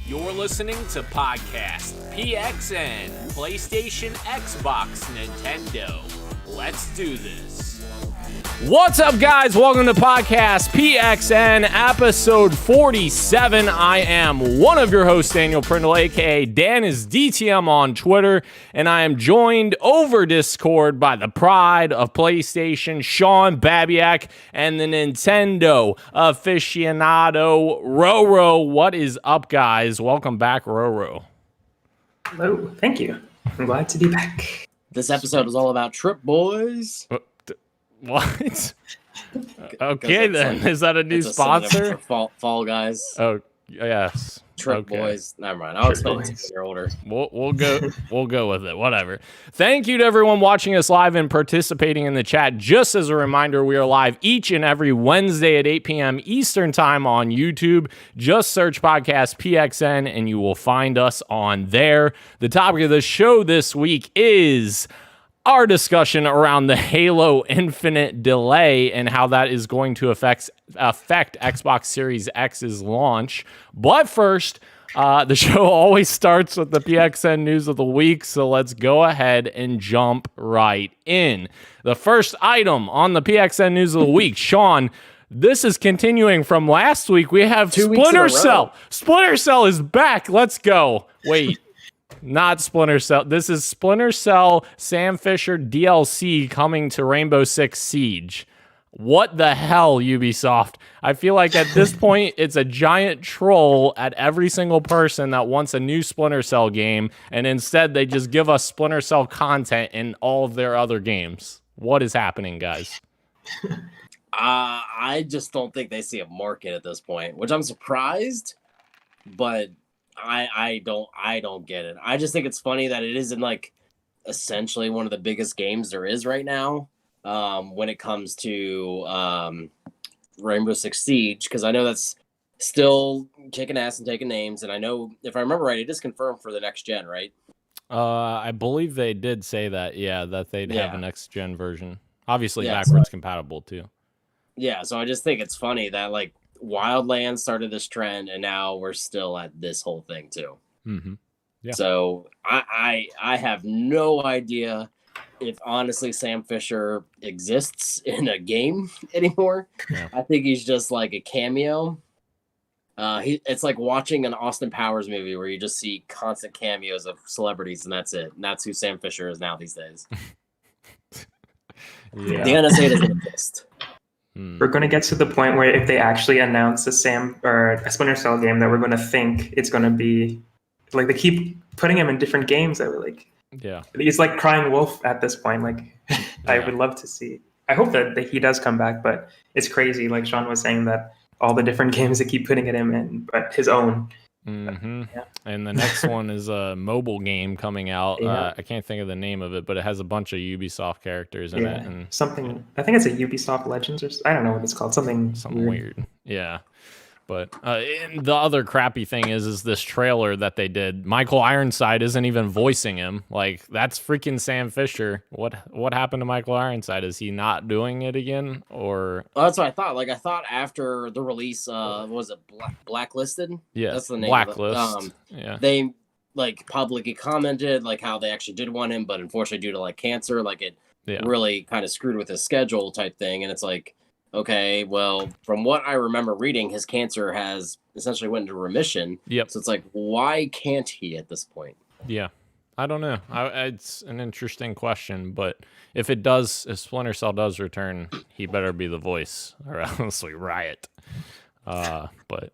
You're listening to Podcast PXN, PlayStation, Xbox, Nintendo. Let's do this. What's up, guys? Welcome to Podcast PXN, episode 47. I am one of your hosts, Daniel Prindle, aka Dan is DTM on Twitter, and I am joined over Discord by the pride of PlayStation, Sean Babiak, and the Nintendo aficionado, Roro. What is up, guys? Welcome back, Roro. Hello, thank you. I'm glad to be back. This episode is all about Trip Boys. What? Okay, then. Is that a new sponsor? For Fall Guys. Oh, yes. Trip Boys. Never mind. I'll explain it to you when you're older. We'll go with it. Whatever. Thank you to everyone watching us live and participating in the chat. Just as a reminder, we are live each and every Wednesday at 8 p.m. Eastern Time on YouTube. Just search Podcast PXN and you will find us on there. The topic of the show this week is our discussion around the Halo Infinite delay and how that is going to affect Xbox Series X's launch. But first, the show always starts with the PXN news of the week, so let's go ahead and jump right in. The first item on the PXN news of the week, Sean, this is continuing from last week. We have Splinter Cell. Splinter Cell is back. Let's go. Wait. Not Splinter Cell. This is Splinter Cell Sam Fisher DLC coming to Rainbow Six Siege. What the hell, Ubisoft? I feel like at this point, it's a giant troll at every single person that wants a new Splinter Cell game, and instead they just give us Splinter Cell content in all of their other games. What is happening, guys? I just don't think they see a market at this point, which I'm surprised, but I don't get it. I just think it's funny that it isn't like essentially one of the biggest games there is right now when it comes to Rainbow Six Siege, because I know that's still kicking ass and taking names, and I know, if I remember right, it is confirmed for the next gen, right? I believe they did say that, that they'd have a next gen version. Obviously backwards compatible too. Yeah, so I just think it's funny that like Wildlands started this trend, and now we're still at this whole thing too. Mm-hmm. Yeah. So I have no idea if honestly Sam Fisher exists in a game anymore. Yeah. I think he's just like a cameo. It's like watching an Austin Powers movie where you just see constant cameos of celebrities, and that's it. And that's who Sam Fisher is now these days. Yeah. The NSA doesn't exist. We're going to get to the point where if they actually announce a Splinter Cell game, that we're going to think it's going to be like they keep putting him in different games. That we're like, he's like crying wolf at this point. Like, I would love to see. I hope that he does come back, but it's crazy. Like Sean was saying, that all the different games they keep putting him in, but his own. Mm-hmm. And the next one is a mobile game coming out. I can't think of the name of it, but it has a bunch of Ubisoft characters in it. And something, I think it's a Ubisoft Legends, or I don't know what it's called. Something weird. Yeah. But and the other crappy thing is this trailer that they did. Michael Ironside isn't even voicing him. Like, that's freaking Sam Fisher. What happened to Michael Ironside? Is he not doing it again? Or that's what I thought. Like, I thought after the release, was it Blacklisted? Yeah, that's the name. Blacklist. They like publicly commented like how they actually did want him, but unfortunately due to like cancer, like it really kind of screwed with his schedule type thing. And it's like, okay, well, from what I remember reading, his cancer has essentially went into remission. Yep. So it's like, why can't he at this point? Yeah. I don't know. It's an interesting question, but if Splinter Cell does return, he better be the voice, or else we riot. But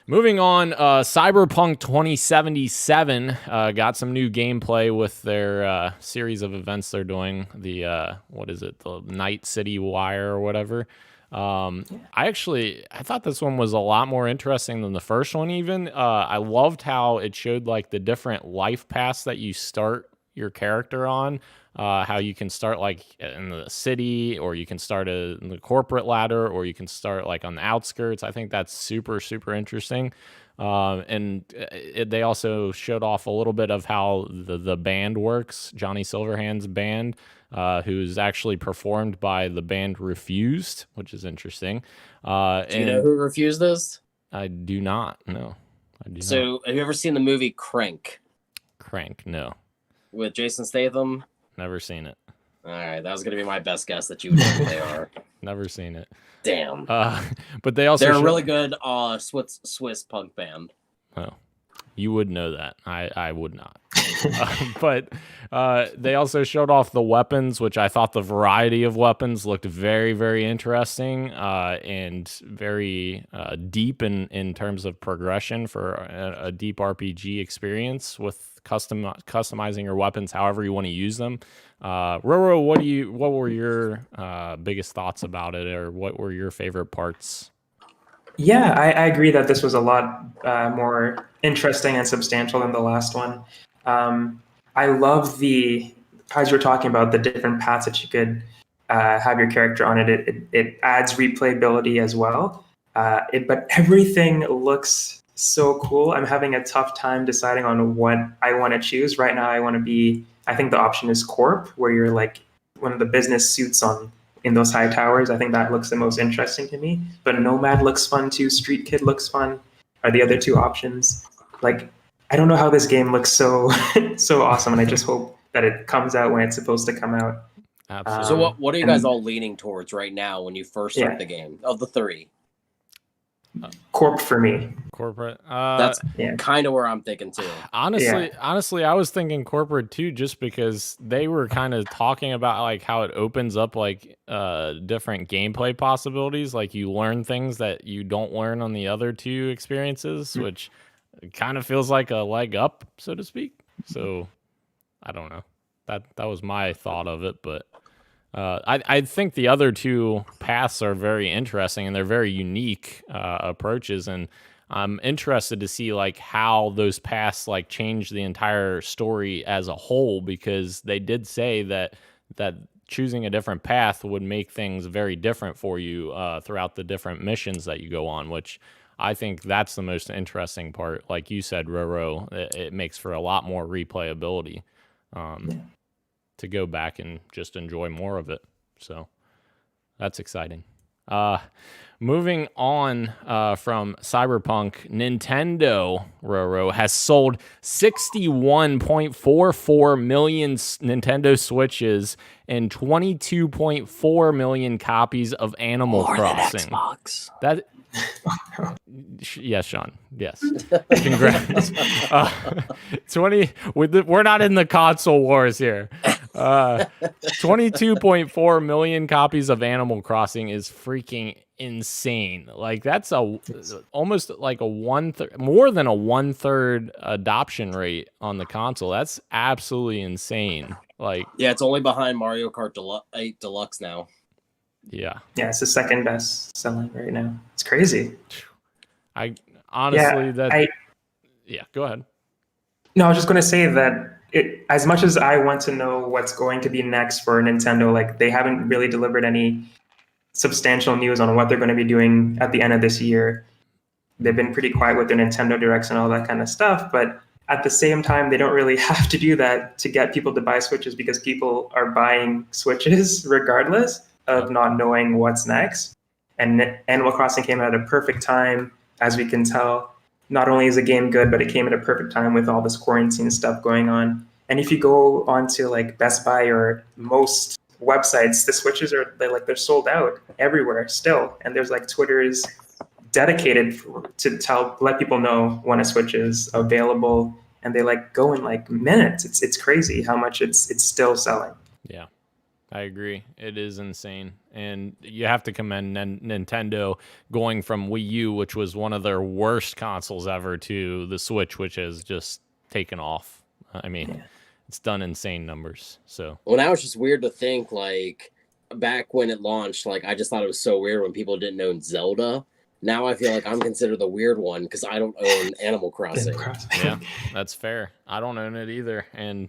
moving on, Cyberpunk 2077 got some new gameplay with their series of events they're doing. The the Night City Wire or whatever. I thought this one was a lot more interesting than the first one. Even I loved how it showed like the different life paths that you start your character on. How you can start like in the city, or you can start in the corporate ladder, or you can start like on the outskirts. I think that's super, super interesting. And they also showed off a little bit of how the band works, Johnny Silverhand's band, who's actually performed by the band Refused, which is interesting. Do you know who Refused is? I do not know. So, have you ever seen the movie Crank? Crank, no. With Jason Statham? Never seen it. All right, that was going to be my best guess that you would know who they are. Never seen it. Damn. But they're a really good Swiss punk band. Oh, you would know that. I would not. But they also showed off the weapons, which I thought the variety of weapons looked very, very interesting and very deep in terms of progression for a deep RPG experience with customizing your weapons however you want to use them. Roro, what were your biggest thoughts about it, or what were your favorite parts? Yeah, I agree that this was a lot more interesting and substantial than the last one. I love as you're talking about the different paths that you could have your character on it adds replayability as well. But everything looks so cool. I'm having a tough time deciding on what I want to choose. Right now, I think the option is Corp, where you're like one of the business suits in those high towers. I think that looks the most interesting to me. But Nomad looks fun too. Street Kid looks fun. Are the other two options. Like, I don't know how this game looks so awesome, and I just hope that it comes out when it's supposed to come out. Absolutely. So what are you guys all leaning towards right now when you first start the game? Of the three? Corp for me. Corporate. That's kind of where I'm thinking too. Honestly, I was thinking corporate too, just because they were kind of talking about like how it opens up like different gameplay possibilities. Like you learn things that you don't learn on the other two experiences, which kind of feels like a leg up, so to speak. So I don't know. That was my thought of it, but I think the other two paths are very interesting and they're very unique approaches, and I'm interested to see like how those paths like change the entire story as a whole, because they did say that choosing a different path would make things very different for you throughout the different missions that you go on, which I think that's the most interesting part. Like you said, Roro, it makes for a lot more replayability. To go back and just enjoy more of it. So that's exciting. Moving on from Cyberpunk, Nintendo, Roro, has sold 61.44 million Nintendo Switches and 22.4 million copies of Animal Crossing. Than Xbox. That. Yes, Sean. Yes. Congrats. 20. We're not in the console wars here. 22.4 million copies of Animal Crossing is freaking insane. Like that's almost like more than a 1/3 adoption rate on the console. That's absolutely insane. Like it's only behind Mario Kart 8 Deluxe now. Yeah, it's the second best selling right now. It's crazy. I honestly go ahead. No, I was just going to say that as much as I want to know what's going to be next for Nintendo, like they haven't really delivered any substantial news on what they're going to be doing at the end of this year. They've been pretty quiet with their Nintendo Directs and all that kind of stuff, but at the same time, they don't really have to do that to get people to buy Switches, because people are buying Switches regardless of not knowing what's next. And Animal Crossing came at a perfect time, as we can tell. Not only is the game good, but it came at a perfect time with all this quarantine stuff going on. And if you go onto like Best Buy or most websites, the Switches they're sold out everywhere still. And there's like Twitter's dedicated to let people know when a Switch is available, and they like go in like minutes. It's crazy how much it's still selling. Yeah. I agree. It is insane. And you have to commend Nintendo going from Wii U, which was one of their worst consoles ever, to the Switch, which has just taken off. I mean, it's done insane numbers. So now it's just weird to think, like, back when it launched, like, I just thought it was so weird when people didn't own Zelda. Now I feel like I'm considered the weird one because I don't own Animal Crossing. Yeah, that's fair. I don't own it either. And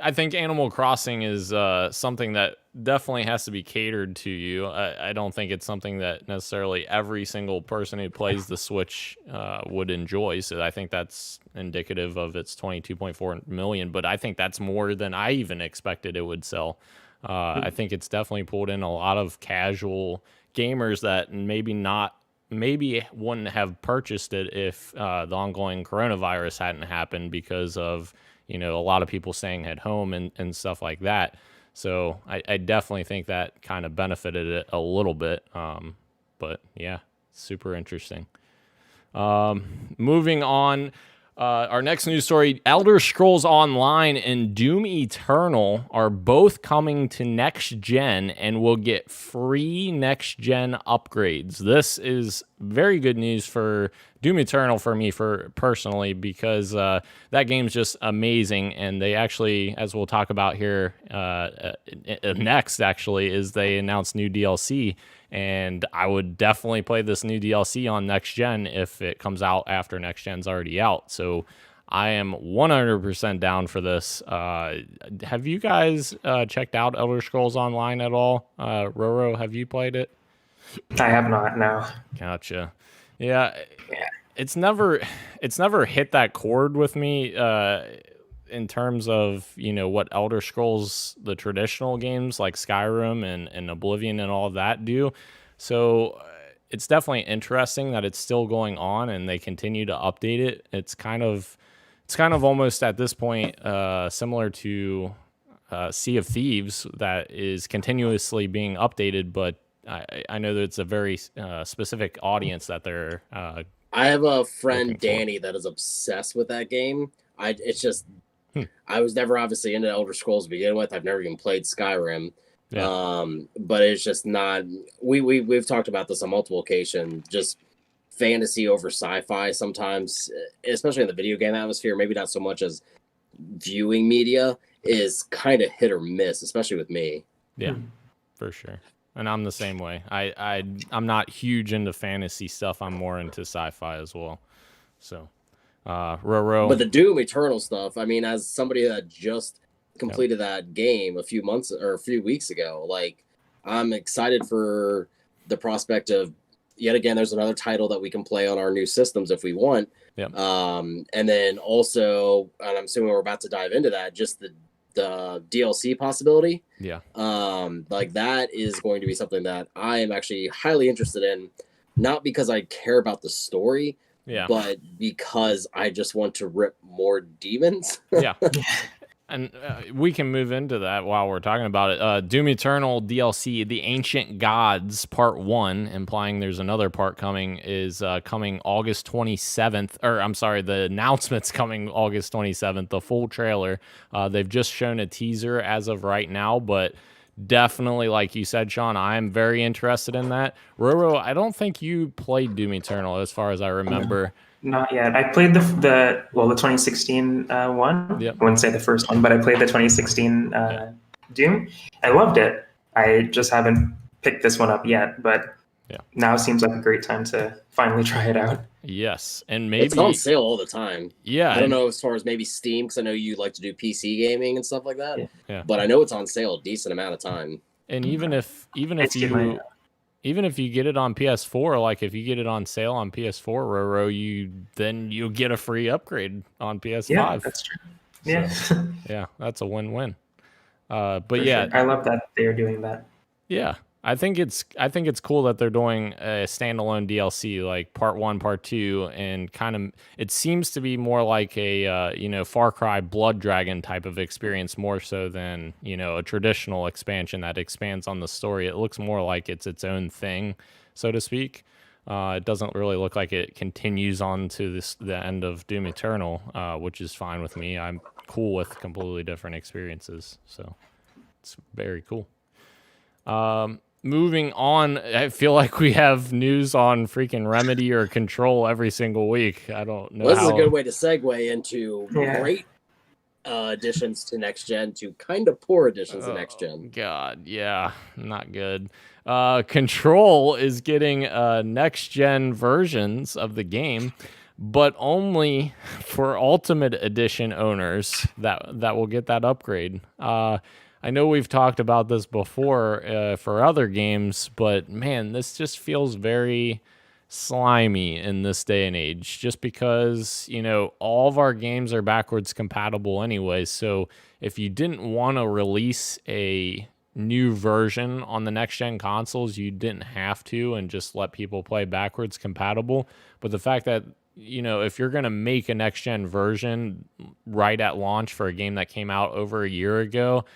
I think Animal Crossing is something that definitely has to be catered to you. I don't think it's something that necessarily every single person who plays the Switch would enjoy. So I think that's indicative of its 22.4 million. But I think that's more than I even expected it would sell. I think it's definitely pulled in a lot of casual gamers that maybe not maybe wouldn't have purchased it if the ongoing coronavirus hadn't happened because of, a lot of people staying at home and stuff like that. So I definitely think that kind of benefited it a little bit. But yeah, super interesting. Moving on. Our next news story, Elder Scrolls Online and Doom Eternal are both coming to next gen and will get free next gen upgrades. This is very good news for Doom Eternal for me personally, because that game's just amazing. And they actually, as we'll talk about here next, actually, is they announced new DLC. And I would definitely play this new DLC on next gen if it comes out after next gen's already out. So I am 100% down for this. Have you guys checked out Elder Scrolls Online at all? Roro, have you played it? I have not, no. Gotcha. Yeah. It's never hit that chord with me in terms of, what Elder Scrolls, the traditional games like Skyrim and Oblivion and all of that do. So it's definitely interesting that it's still going on and they continue to update it. It's kind of almost at this point similar to Sea of Thieves that is continuously being updated, but I know that it's a very specific audience that they're I have a friend, Danny, that is obsessed with that game. I was never obviously into Elder Scrolls to begin with. I've never even played Skyrim. Yeah. But it's just not. We've talked about this on multiple occasions. Just fantasy over sci-fi sometimes, especially in the video game atmosphere. Maybe not so much as viewing media is kind of hit or miss, especially with me. Yeah, for sure. And I'm the same way. I'm not huge into fantasy stuff. I'm more into sci-fi as well. So. Roro. But the Doom Eternal stuff, I mean, as somebody that just completed that game a few weeks ago, like, I'm excited for the prospect of, yet again, there's another title that we can play on our new systems if we want. Yep. And then also, and I'm assuming we're about to dive into that, just the DLC possibility. Yeah. Like, that is going to be something that I am actually highly interested in, not because I care about the story, but because I just want to rip more demons. Yeah. And we can move into that while we're talking about it. Doom Eternal DLC, The Ancient Gods Part 1, implying there's another part coming, is coming August 27th. Or, I'm sorry, the announcement's coming August 27th, the full trailer. They've just shown a teaser as of right now, but definitely, like you said, Sean, I'm very interested in that. Roro, I don't think you played Doom Eternal as far as I remember. Not yet. I played the 2016 one. Yep. I wouldn't say the first one, but I played the 2016 Doom. I loved it. I just haven't picked this one up yet, but now seems like a great time to finally try it out. Yes, and maybe it's on sale all the time. Yeah, I don't know as far as maybe Steam, because I know you like to do PC gaming and stuff like that. Yeah. But I know it's on sale a decent amount of time. And even if you get it on PS4, like if you get it on sale on PS4, Roro, you'll get a free upgrade on PS5. Yeah, that's true. Yeah, so, yeah, that's a win-win. But For yeah, sure. I love that they're doing that. Yeah. I think it's cool that they're doing a standalone DLC, like part 1, part 2, and kind of it seems to be more like a Far Cry Blood Dragon type of experience, more so than a traditional expansion that expands on the story. It looks more like it's its own thing, so to speak. It doesn't really look like it continues on to the end of Doom Eternal, which is fine with me. I'm cool with completely different experiences, so it's very cool. Moving on, I feel like we have news on freaking Remedy or Control every single week. I don't know. Well, this is a good way to segue into great additions to next gen to kind of poor additions to next gen. God, yeah, not good. Control is getting next gen versions of the game, but only for Ultimate Edition owners that will get that upgrade. I know we've talked about this before for other games, but man, this just feels very slimy in this day and age, just because, all of our games are backwards compatible anyway. So if you didn't want to release a new version on the next gen consoles, you didn't have to and just let people play backwards compatible. But the fact that, if you're going to make a next gen version right at launch for a game that came out over a year ago,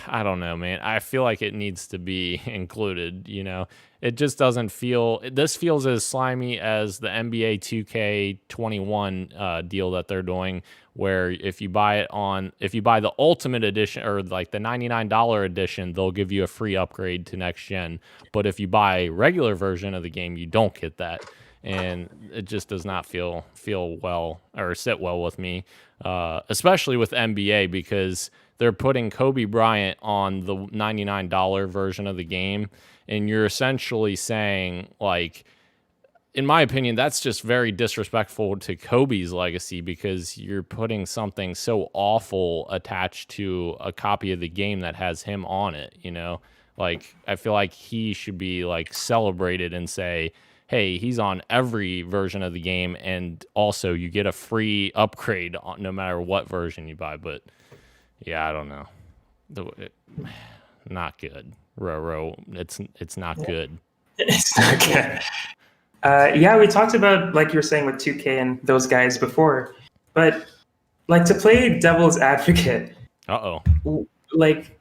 I don't know, man. I feel like it needs to be included. It just doesn't feel. This feels as slimy as the NBA 2K21 deal that they're doing, where if you buy the Ultimate Edition or like the $99 edition, they'll give you a free upgrade to next gen. But if you buy a regular version of the game, you don't get that, and it just does not feel well or sit well with me, especially with NBA, because they're putting Kobe Bryant on the $99 version of the game, and you're essentially saying, like, in my opinion, that's just very disrespectful to Kobe's legacy, because you're putting something so awful attached to a copy of the game that has him on it, Like, I feel like he should be, like, celebrated and say, hey, he's on every version of the game, and also you get a free upgrade no matter what version you buy. But yeah, I don't know. Not good. Roro, it's not good. It's not good. We talked about, like you were saying, with 2K and those guys before, but like, to play devil's advocate. Like,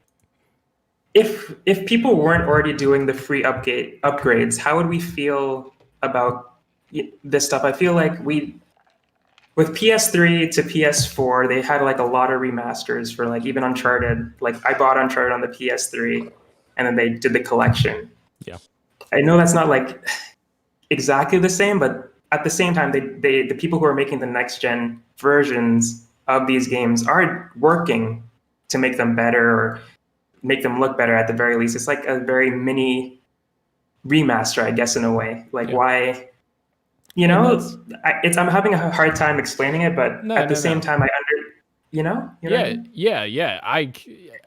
if people weren't already doing the free upgrades, how would we feel about this stuff? I feel like with PS3 to PS4, they had like a lot of remasters for, like, even Uncharted. Like, I bought Uncharted on the PS3, and then they did the collection. Yeah, I know that's not like exactly the same, but at the same time, the people who are making the next gen versions of these games are working to make them better or make them look better at the very least. It's like a very mini remaster, I guess, in a way. Like, why? I'm having a hard time explaining it, but at the same time,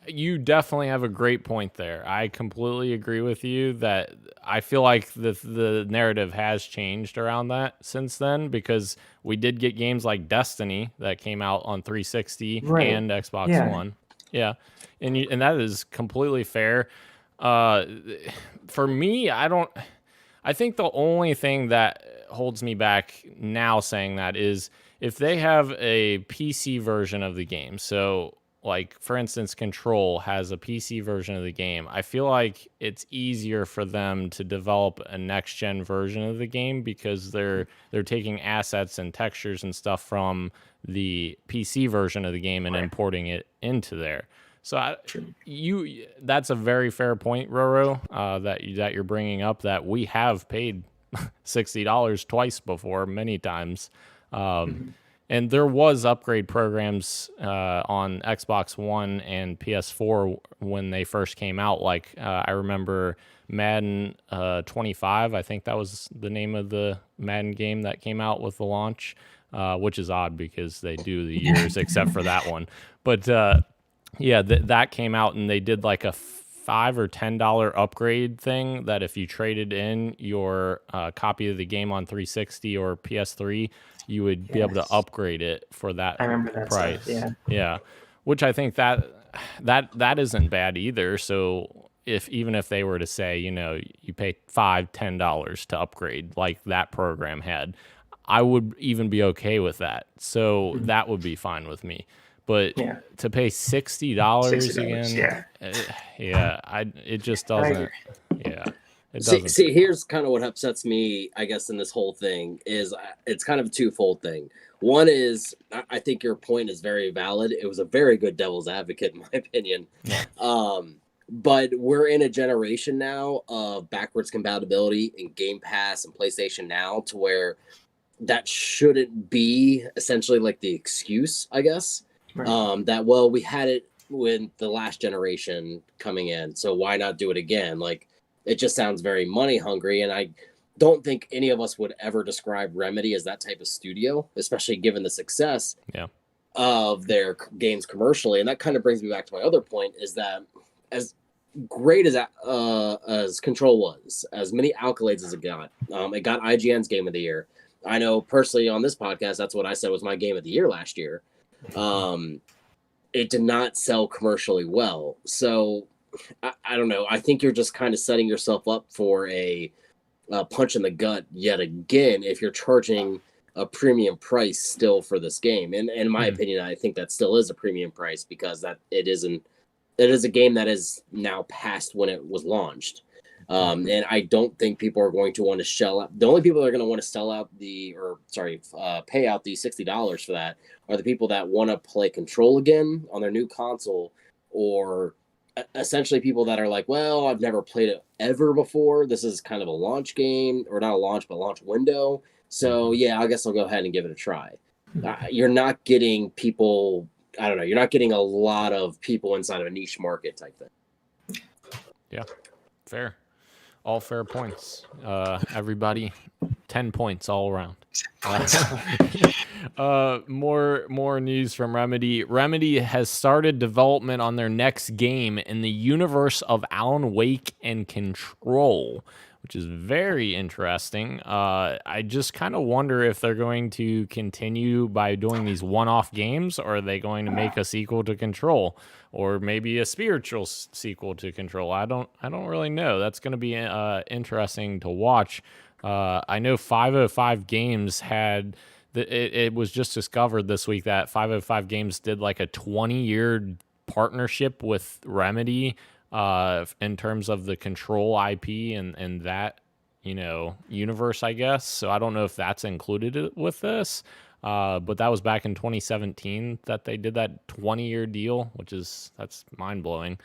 you definitely have a great point there. I completely agree with you that I feel like the narrative has changed around that since then, because we did get games like Destiny that came out on 360 and Xbox One. Yeah, and that is completely fair. For me, I think the only thing that holds me back now saying that is if they have a PC version of the game. So, like, for instance, Control has a PC version of the game. I feel like it's easier for them to develop a next-gen version of the game, because they're taking assets and textures and stuff from the PC version of the game and importing it into there. So that's a very fair point, Roro, that you're bringing up, that we have paid $60 twice before, many times. And there was upgrade programs on Xbox One and PS4 when they first came out. Like, I remember Madden 25, I think that was the name of the Madden game that came out with the launch, which is odd because they do the years except for that one. But that came out, and they did like a $5 or $10 upgrade thing that if you traded in your copy of the game on 360 or PS3, you would be able to upgrade it for that price. Stuff, yeah. Which I think that isn't bad either. So even if they were to say, you pay $5, $10 to upgrade like that program had, I would even be okay with that. So that would be fine with me. But to pay $60 again, it just doesn't. It doesn't. See, here's kind of what upsets me, I guess, in this whole thing is it's kind of a twofold thing. One is I think your point is very valid. It was a very good devil's advocate, in my opinion. But we're in a generation now of backwards compatibility in Game Pass and PlayStation Now, to where that shouldn't be essentially like the excuse, I guess. That we had it with the last generation coming in, so why not do it again? Like, it just sounds very money hungry, and I don't think any of us would ever describe Remedy as that type of studio, especially given the success of their games commercially. And that kind of brings me back to my other point, is that as great as Control was, as many accolades as it got IGN's Game of the Year. I know personally on this podcast, that's what I said was my Game of the Year last year. It did not sell commercially well. So I don't know. I think you're just kind of setting yourself up for a punch in the gut yet again if you're charging a premium price still for this game. And in my opinion, I think that still is a premium price because it is a game that is now past when it was launched. And I don't think people are going to want to shell out. The only people that are going to want to pay out the $60 for that are the people that want to play Control again on their new console, or essentially people that are like, well, I've never played it ever before. This is kind of a launch game, or not a launch, but launch window. So yeah, I guess I'll go ahead and give it a try. You're not getting people. I don't know. You're not getting a lot of people inside of a niche market type thing. Yeah, fair. All fair points. Everybody, 10 points all around. More news from Remedy. Remedy has started development on their next game in the universe of Alan Wake and Control, which is very interesting. I just kind of wonder if they're going to continue by doing these one-off games, or are they going to make a sequel to Control, or maybe a spiritual sequel to Control? I don't really know. That's going to be interesting to watch. I know 505 Games had it was just discovered this week that 505 Games did like a 20-year partnership with Remedy in terms of the Control IP and that, universe, I guess. So I don't know if that's included with this, but that was back in 2017 that they did that 20-year deal, that's mind-blowing.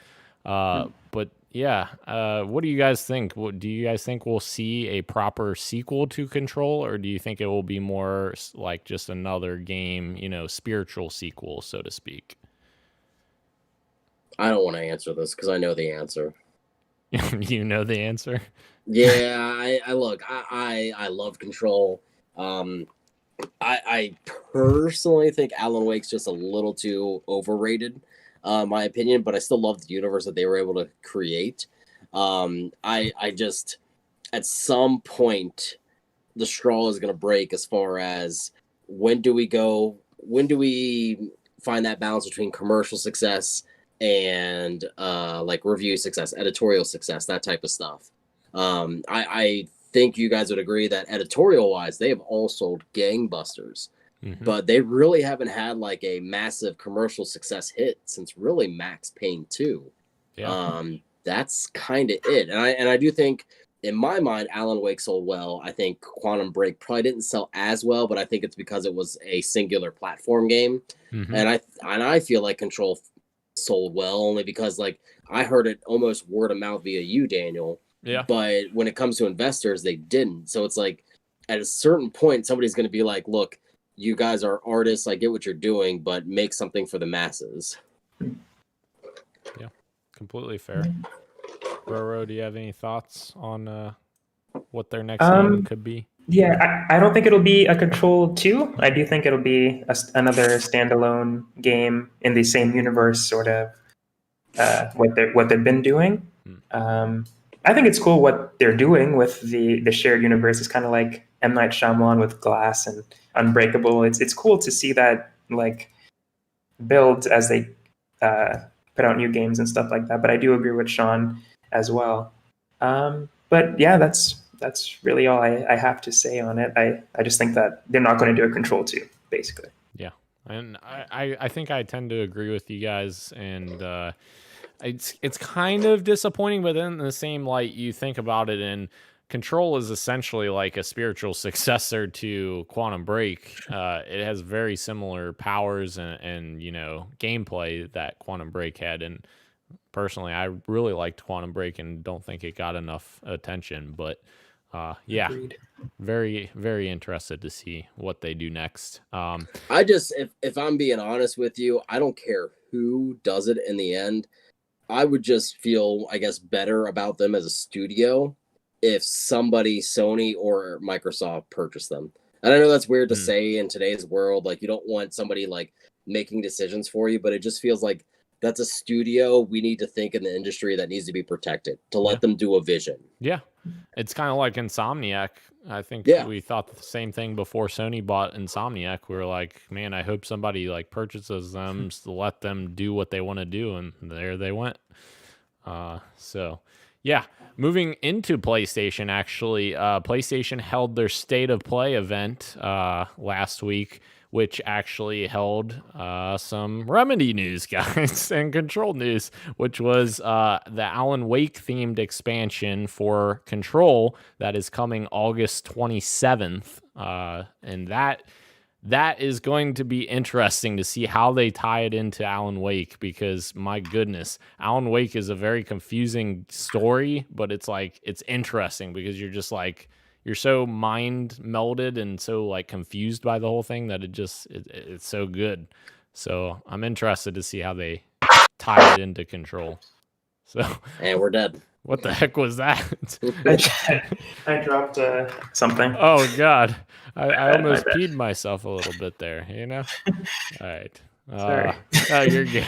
But yeah, what do you guys think? Do you guys think we'll see a proper sequel to Control, or do you think it will be more like just another game, spiritual sequel, so to speak? I don't want to answer this because I know the answer. You know the answer? Yeah, I look, I love Control. I personally think Alan Wake's just a little too overrated, my opinion, but I still love the universe that they were able to create. I just, at some point, the straw is going to break as far as when do we find that balance between commercial success and like review success, editorial success, that type of stuff. I think you guys would agree that editorial wise, they have all sold gangbusters, but they really haven't had like a massive commercial success hit since really Max Payne 2. Yeah. That's kind of it. And I do think, in my mind, Alan Wake sold well. I think Quantum Break probably didn't sell as well, but I think it's because it was a singular platform game. And I feel like Control sold well only because like I heard it almost word of mouth via you, Daniel. Yeah. But when it comes to investors, they didn't. So it's like at a certain point, somebody's going to be like, look, you guys are artists. I get what you're doing, but make something for the masses. Yeah, completely fair. Roro, do you have any thoughts on what their next game could be? Yeah, I don't think it'll be a Control 2. I do think it'll be another standalone game in the same universe, sort of what they've been doing. I think it's cool what they're doing with the shared universe. It's kind of like M. Night Shyamalan with Glass and Unbreakable. It's cool to see that like build as they put out new games and stuff like that. But I do agree with Sean as well. But yeah, that's really all I have to say on it. I just think that they're not going to do a Control 2, basically. Yeah, and I think I tend to agree with you guys, and it's kind of disappointing, but then in the same light, you think about it, and Control is essentially like a spiritual successor to Quantum Break. It has very similar powers and gameplay that Quantum Break had, and personally, I really liked Quantum Break and don't think it got enough attention, but yeah, agreed. Very, very interested to see what they do next. I just, if I'm being honest with you, I don't care who does it in the end. I would just feel, I guess, better about them as a studio if somebody, Sony or Microsoft, purchased them. And I know that's weird to say in today's world, like you don't want somebody like making decisions for you, but it just feels like that's a studio we need to think in the industry that needs to be protected to let them do a vision. Yeah. It's kind of like Insomniac. I think we thought the same thing before Sony bought Insomniac. We were like, man, I hope somebody like purchases them to let them do what they want to do. And there they went. So yeah, moving into PlayStation, actually, PlayStation held their State of Play event last week, which actually held some Remedy news, guys, and Control news, which was the Alan Wake themed expansion for Control that is coming August 27th. And that is going to be interesting to see how they tie it into Alan Wake, because my goodness, Alan Wake is a very confusing story, but it's interesting because you're just like, you're so mind melded and so like confused by the whole thing that it's so good. So I'm interested to see how they tie it into Control. So, and we're dead. What the heck was that? I dropped something. Oh God, I almost peed myself a little bit there. You know. All right. Sorry. Oh, you're good.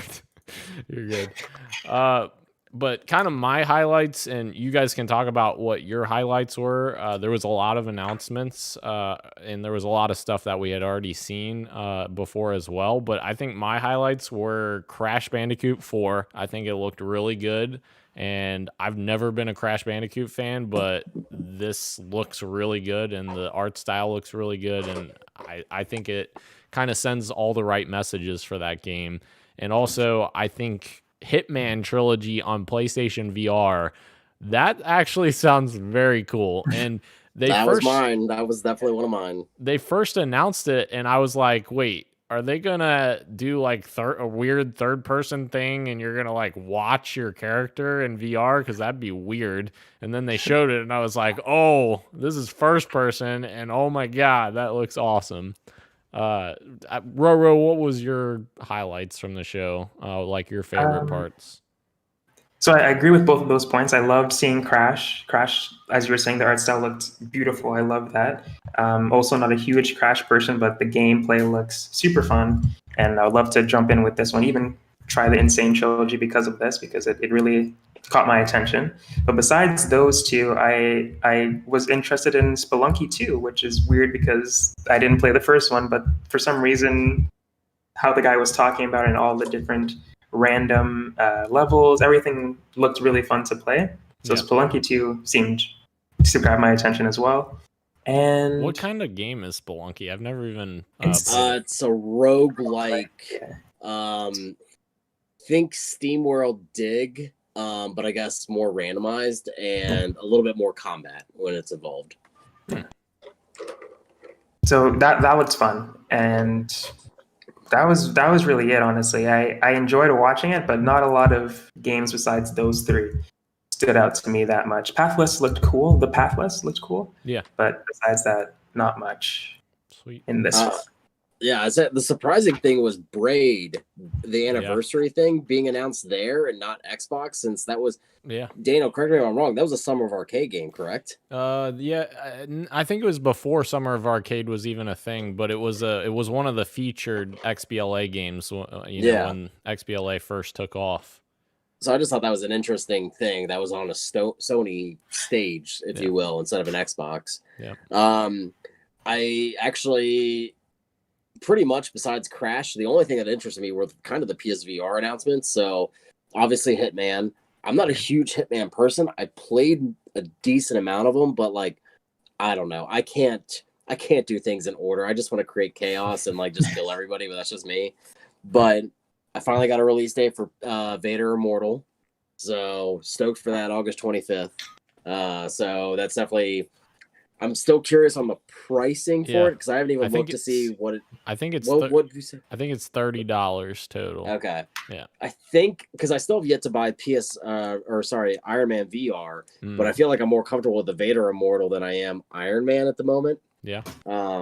You're good. But kind of my highlights, and you guys can talk about what your highlights were. There was a lot of announcements, and there was a lot of stuff that we had already seen before as well. But I think my highlights were Crash Bandicoot 4. I think it looked really good. And I've never been a Crash Bandicoot fan, but this looks really good, and the art style looks really good, and I think it kind of sends all the right messages for that game. And also, I think Hitman Trilogy on PlayStation VR, that actually sounds very cool. And was mine. That was definitely one of mine. They first announced it, and I was like, wait, are they gonna do like a weird third person thing and you're gonna like watch your character in VR? Because that'd be weird. And then they showed it and I was like, oh, this is first person, and oh my God, that looks awesome. Roro, what was your highlights from the show? Like your favorite parts? So I agree with both of those points. I loved seeing Crash. Crash, as you were saying, the art style looked beautiful. I love that. Also, not a huge Crash person, but the gameplay looks super fun. And I would love to jump in with this one, even try the Insane Trilogy because of this, because it really caught my attention. But besides those two, I was interested in Spelunky 2, which is weird because I didn't play the first one, but for some reason, how the guy was talking about it and all the different random levels, everything looked really fun to play. So Spelunky 2 seemed to grab my attention as well. And what kind of game is Spelunky? I've never even it's a roguelike. Think SteamWorld Dig, but I guess more randomized and a little bit more combat when it's involved. So that looks fun, and that was really it, honestly. I enjoyed watching it, but not a lot of games besides those three stood out to me that much. Pathless looked cool. The Pathless looked cool. Yeah. But besides that, not much. Sweet. In this one. Yeah, the surprising thing was Braid, the anniversary thing, being announced there and not Xbox, since that was Daniel, correct me if I'm wrong, that was a Summer of Arcade game, correct? I think it was before Summer of Arcade was even a thing, but it was one of the featured XBLA games, know, when XBLA first took off. So I just thought that was an interesting thing that was on a Sony stage, if you will, instead of an Xbox. Yeah. I actually, pretty much besides Crash, the only thing that interested me were kind of the PSVR announcements. So obviously Hitman. I'm not a huge Hitman person. I played a decent amount of them, but like, I don't know. I can't do things in order. I just want to create chaos and like just kill everybody, but that's just me. But I finally got a release date for Vader Immortal. So stoked for that, August 25th. So that's definitely, I'm still curious on the pricing for it because I haven't even looked to see what it. I think it's what did you say? I think it's $30 total. Okay. Yeah. I think because I still have yet to buy Iron Man VR, but I feel like I'm more comfortable with the Vader Immortal than I am Iron Man at the moment. Yeah.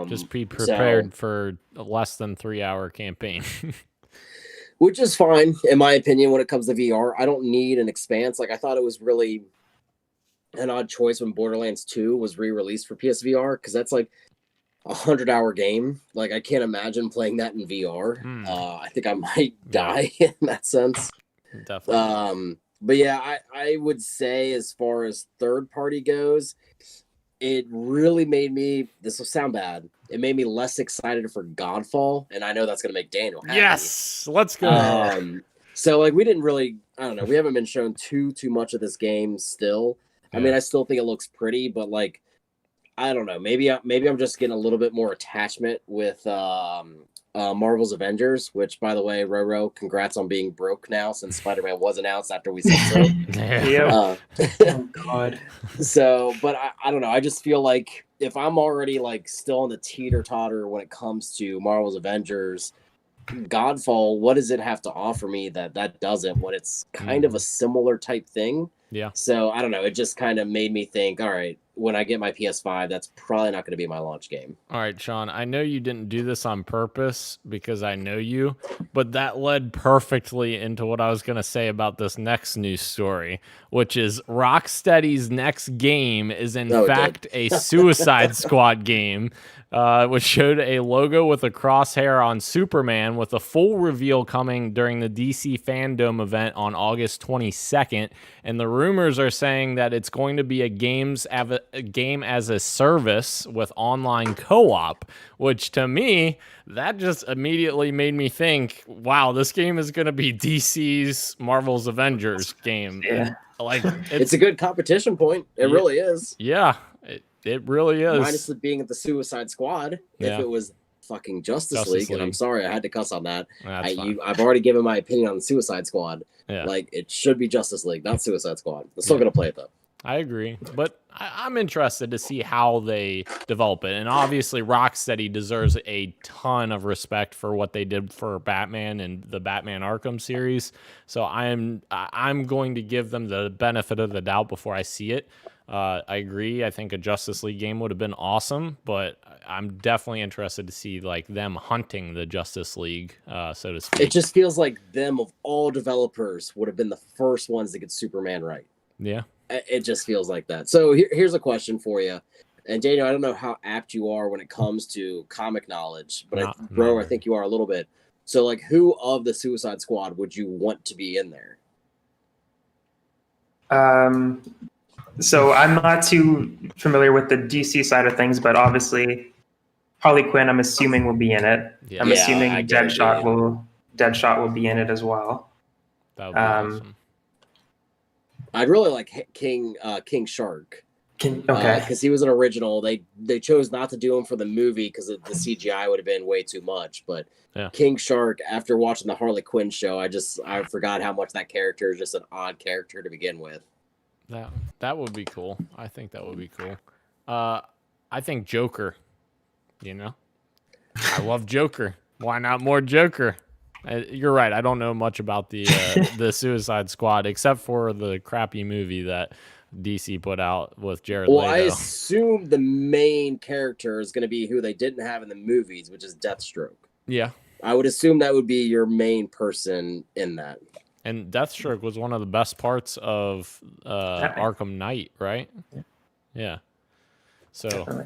Just be prepared for a less than 3-hour campaign. Which is fine, in my opinion, when it comes to VR. I don't need an expanse. Like, I thought it was really an odd choice when Borderlands 2 was re-released for PSVR, because that's like a 100-hour game. Like, I can't imagine playing that in VR. I think I might die in that sense. Definitely. But yeah, I would say as far as third party goes, it really made me, this will sound bad, it made me less excited for Godfall, and I know that's going to make Daniel happy. Yes! Let's go! So like we didn't really, I don't know, we haven't been shown too much of this game still. I mean, I still think it looks pretty, but like I don't know, maybe I'm just getting a little bit more attachment with Marvel's Avengers, which by the way, Roro, congrats on being broke now since Spider-Man was announced after we said so. Oh God. So, but I don't know, I just feel like if I'm already like still on the teeter-totter when it comes to Marvel's Avengers, Godfall, what does it have to offer me that doesn't, when it's kind of a similar type thing? Yeah. So I don't know. It just kind of made me think, all right, when I get my PS5, that's probably not going to be my launch game. All right, Sean, I know you didn't do this on purpose because I know you, but that led perfectly into what I was going to say about this next news story, which is Rocksteady's next game is in fact a Suicide Squad game, which showed a logo with a crosshair on Superman with a full reveal coming during the DC Fandom event on August 22nd. And the rumors are saying that it's going to be a game as a service with online co-op, which to me, that just immediately made me think, wow, this game is going to be DC's Marvel's Avengers game. Yeah. Like it's a good competition point. It really is. Yeah, it really is. Minus it being at the Suicide Squad. Yeah. If it was fucking Justice League, and I'm sorry I had to cuss on that. I've already given my opinion on the Suicide Squad. Yeah. Like, it should be Justice League, not Suicide Squad. I'm still going to play it, though. I agree, but I'm interested to see how they develop it. And obviously, Rocksteady deserves a ton of respect for what they did for Batman and the Batman Arkham series. So I'm going to give them the benefit of the doubt before I see it. I agree. I think a Justice League game would have been awesome, but I'm definitely interested to see like them hunting the Justice League, so to speak. It just feels like them, of all developers, would have been the first ones to get Superman right. Yeah. It just feels like that. So here's a question for you. And Daniel, I don't know how apt you are when it comes to comic knowledge, but I think you are a little bit. So like, who of the Suicide Squad would you want to be in there? So I'm not too familiar with the DC side of things, but obviously Harley Quinn, I'm assuming, will be in it. Yeah. I'm assuming Deadshot will be in it as well. That would be awesome. I'd really like King Shark. Okay. Because he was an original. They chose not to do him for the movie because the CGI would have been way too much. But King Shark, after watching the Harley Quinn show, I forgot how much that character is just an odd character to begin with. That would be cool. I think that would be cool. I think Joker. You know, I love Joker. Why not more Joker? You're right. I don't know much about the Suicide Squad except for the crappy movie that DC put out with Jared Leto. I assume the main character is going to be who they didn't have in the movies, which is Deathstroke. Yeah. I would assume that would be your main person in that. And Deathstroke was one of the best parts of Arkham Knight, right? Yeah. So, definitely.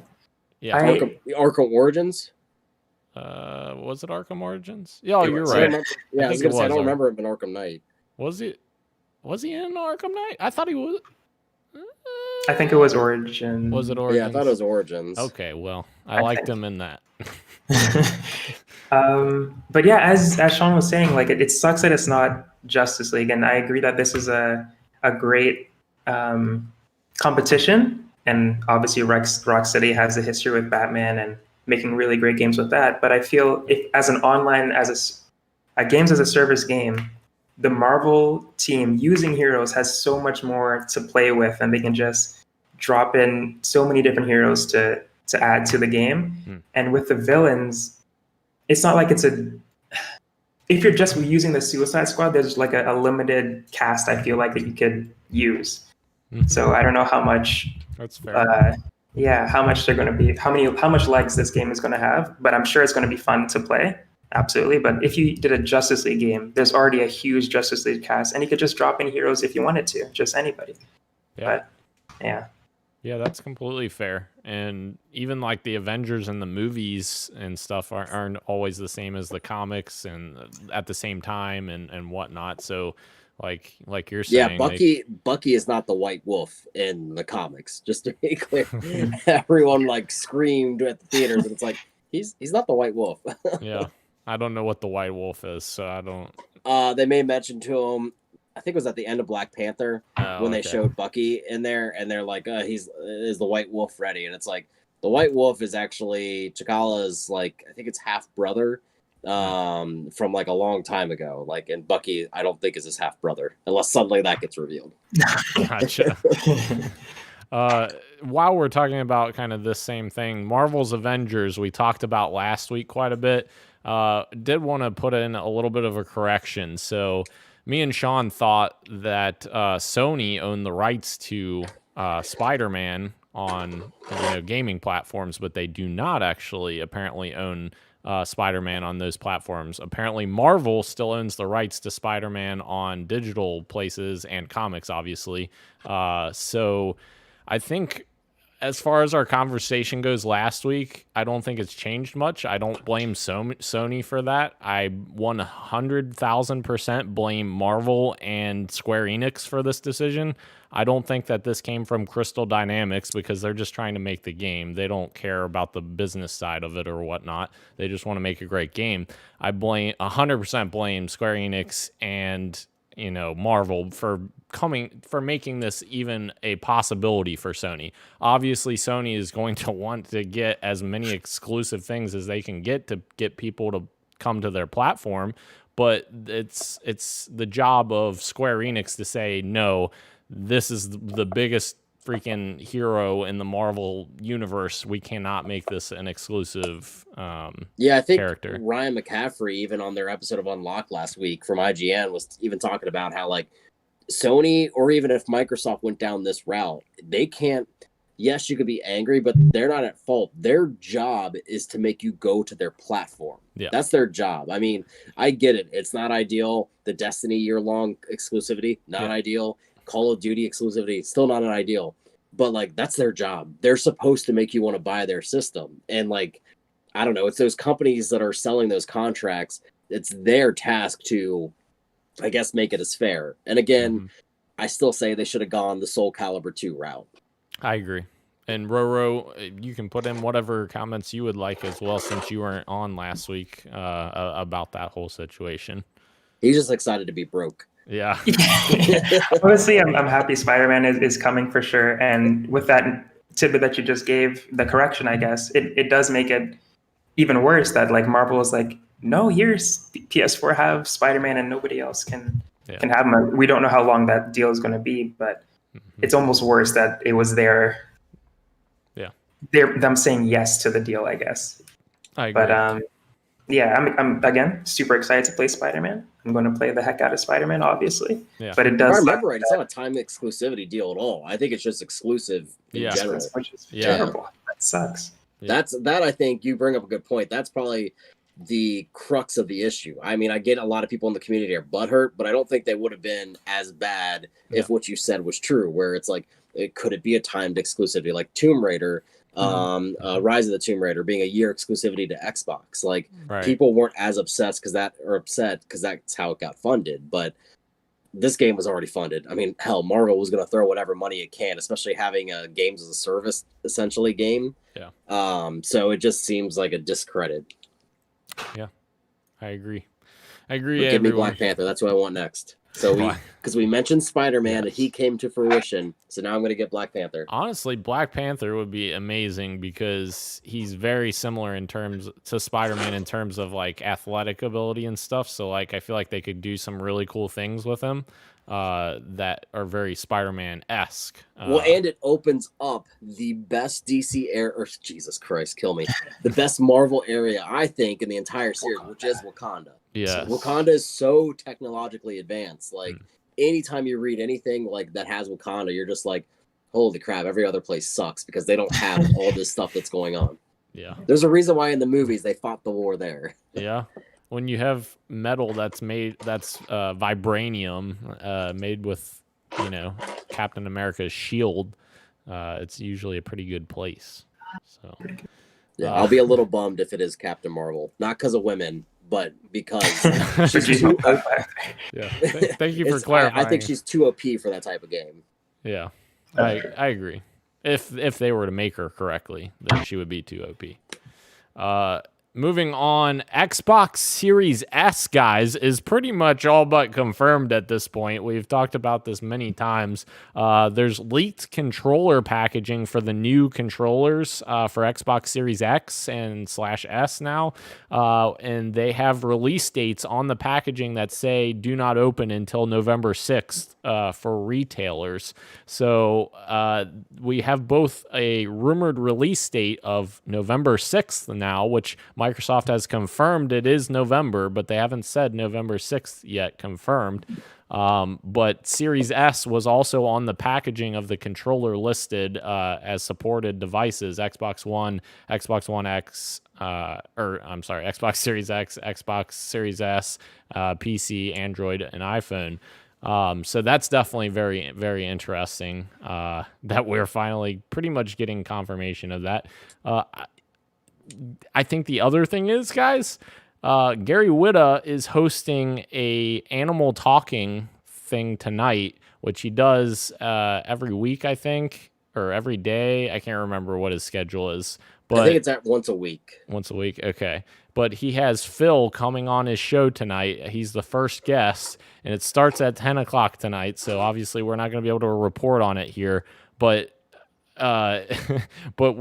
Yeah. Arkham Origins? Was it Arkham Origins? Yeah, you're right. I was going to say, I don't remember him in Arkham Knight. Was he in Arkham Knight? I thought he was. I think it was Origins. Was it Origins? Yeah, I thought it was Origins. Okay, well, I liked him in that. But yeah, as Sean was saying, like it sucks that it's not Justice League, and I agree that this is a great competition, and obviously Rocksteady has a history with Batman and making really great games with that. But I feel if as an online a games as a service game, the Marvel team using heroes has so much more to play with, and they can just drop in so many different heroes to add to the game. And with the villains, it's not like if you're just using the Suicide Squad, there's like a limited cast, I feel like, that you could use. So I don't know how much. That's fair. How much they're going to be, how much legs this game is going to have, but I'm sure it's going to be fun to play. Absolutely. But if you did a Justice League game, there's already a huge Justice League cast, and you could just drop in heroes if you wanted to, just anybody. Yeah. But, yeah, that's completely fair. And even like the Avengers and the movies and stuff aren't always the same as the comics and at the same time and whatnot. So like you're saying, Bucky is not the White Wolf in the comics, just to be clear. Everyone like screamed at the theaters, and it's like he's not the White Wolf. Yeah, I don't know what the White Wolf is, so I don't. They made mention to him. I think it was at the end of Black Panther when they showed Bucky in there, and they're like, "Is the White Wolf ready?" And it's like the White Wolf is actually T'Challa's, like, I think it's half brother from like a long time ago. Like, and Bucky, I don't think is his half brother unless suddenly that gets revealed. Gotcha. While we're talking about kind of this same thing, Marvel's Avengers, we talked about last week quite a bit. Did want to put in a little bit of a correction. So me and Sean thought that Sony owned the rights to SpiderMan on gaming platforms, but they do not actually apparently own Spider-Man on those platforms. Apparently Marvel still owns the rights to Spider-Man on digital places and comics, obviously. So I think as far as our conversation goes last week, I don't think it's changed much. I don't blame Sony for that. I 100,000% blame Marvel and Square Enix for this decision. I don't think that this came from Crystal Dynamics because they're just trying to make the game. They don't care about the business side of it or whatnot. They just want to make a great game. I 100% blame Square Enix and Marvel for making this even a possibility for Sony. Obviously, Sony is going to want to get as many exclusive things as they can get to get people to come to their platform, but it's the job of Square Enix to say, no, this is the biggest freaking hero in the Marvel universe. We cannot make this an exclusive I think character. Ryan McCaffrey, even on their episode of Unlocked last week from IGN, was even talking about how, like, Sony, or even if Microsoft went down this route, they can't. Yes, you could be angry, but they're not at fault. Their job is to make you go to their platform. Yeah. That's their job. I mean, I get it. It's not ideal. The Destiny year-long exclusivity, not ideal. Call of Duty exclusivity, still not an ideal. But, like, that's their job. They're supposed to make you want to buy their system. And, like, I don't know. It's those companies that are selling those contracts. It's their task to, I guess, make it as fair. And again, I still say they should have gone the Soul Calibur 2 route. I agree. And Roro, you can put in whatever comments you would like as well, since you weren't on last week about that whole situation. He's just excited to be broke. Yeah. Honestly, I'm happy Spider-Man is coming for sure. And with that tidbit that you just gave, the correction, I guess, it does make it even worse that, like, Marvel is like, no, here's PS4 have Spider-Man and nobody else can have him. We don't know how long that deal is going to be, but it's almost worse that it was them saying yes to the deal, I guess. I agree. But I'm again super excited to play Spider-Man. I'm going to play the heck out of Spider-Man, obviously. Yeah. But it does. If I remember right, it's not a time exclusivity deal at all. I think it's just exclusive in general. Which is terrible. That sucks. Yeah. That I think you bring up a good point. That's probably the crux of the issue. I mean, I get a lot of people in the community are butthurt, but I don't think they would have been as bad if what you said was true, where it's like, could it be a timed exclusivity? Like Tomb Raider, Rise of the Tomb Raider being a year exclusivity to Xbox. Like, people weren't as upset because that's how it got funded. But this game was already funded. I mean, hell, Marvel was going to throw whatever money it can, especially having a games as a service essentially game. Yeah. So it just seems like a discredit. Yeah, I agree. Give me Black Panther. That's what I want next. So because we mentioned Spider-Man and he came to fruition, so now I'm going to get Black Panther. Honestly, Black Panther would be amazing because he's very similar in terms to Spider-Man in terms of, like, athletic ability and stuff. So, like, I feel like they could do some really cool things with him that are very Spider-Man-esque. Well, and it opens up the best DC Jesus Christ, kill me. The best Marvel area, I think, in the entire series, which is Wakanda. Yeah. Wakanda is so technologically advanced. Like, anytime you read anything like that has Wakanda, you're just like, holy crap, every other place sucks because they don't have all this stuff that's going on. Yeah. There's a reason why in the movies they fought the war there. Yeah. When you have metal that's vibranium, made with, Captain America's shield, it's usually a pretty good place. So yeah, I'll be a little bummed if it is Captain Marvel, not because of women, but because she's too. Yeah, thank you for clarifying. I think she's too OP for that type of game. Yeah, I agree. If they were to make her correctly, then she would be too OP. Moving on, Xbox Series S, guys, is pretty much all but confirmed at this point. We've talked about this many times. There's leaked controller packaging for the new controllers for Xbox Series X and /S now, and they have release dates on the packaging that say do not open until November 6th for retailers. So we have both a rumored release date of November 6th now, which Microsoft has confirmed it is November, but they haven't said November 6th yet confirmed. But Series S was also on the packaging of the controller listed as supported devices: Xbox One, Xbox One X, Xbox Series X, Xbox Series S, PC, Android, and iPhone. So that's definitely very, very interesting that we're finally pretty much getting confirmation of that. I think the other thing is, guys, Gary Whitta is hosting a animal talking thing tonight, which he does every week, I think, or every day. I can't remember what his schedule is. But I think it's at once a week. Once a week, okay. But he has Phil coming on his show tonight. He's the first guest, and it starts at 10 o'clock tonight, so obviously we're not going to be able to report on it here. But but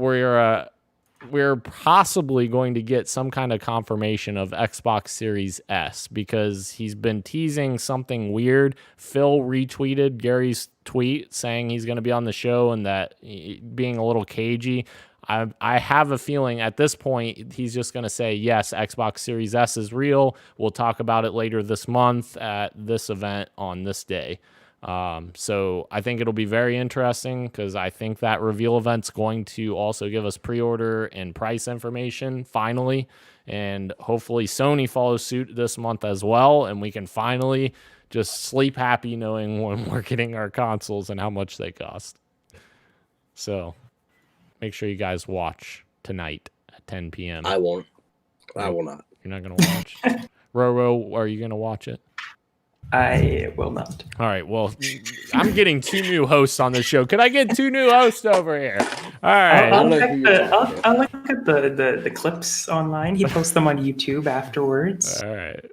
we're possibly going to get some kind of confirmation of Xbox Series S because he's been teasing something weird. Phil retweeted Gary's tweet saying he's going to be on the show and that being a little cagey. I have a feeling at this point he's just going to say, yes, Xbox Series S is real. We'll talk about it later this month at this event on this day. So I think it'll be very interesting because I think that reveal event's going to also give us pre-order and price information finally. And hopefully Sony follows suit this month as well. And we can finally just sleep happy knowing when we're getting our consoles and how much they cost. So make sure you guys watch tonight at 10 p.m. I won't. I will not. You're not going to watch? Roro, are you going to watch it? I will not. All right. Well, I'm getting 2 new hosts on the show. Could I get 2 new hosts over here? All right. I'll look at the clips online. He posts them on YouTube afterwards. All right.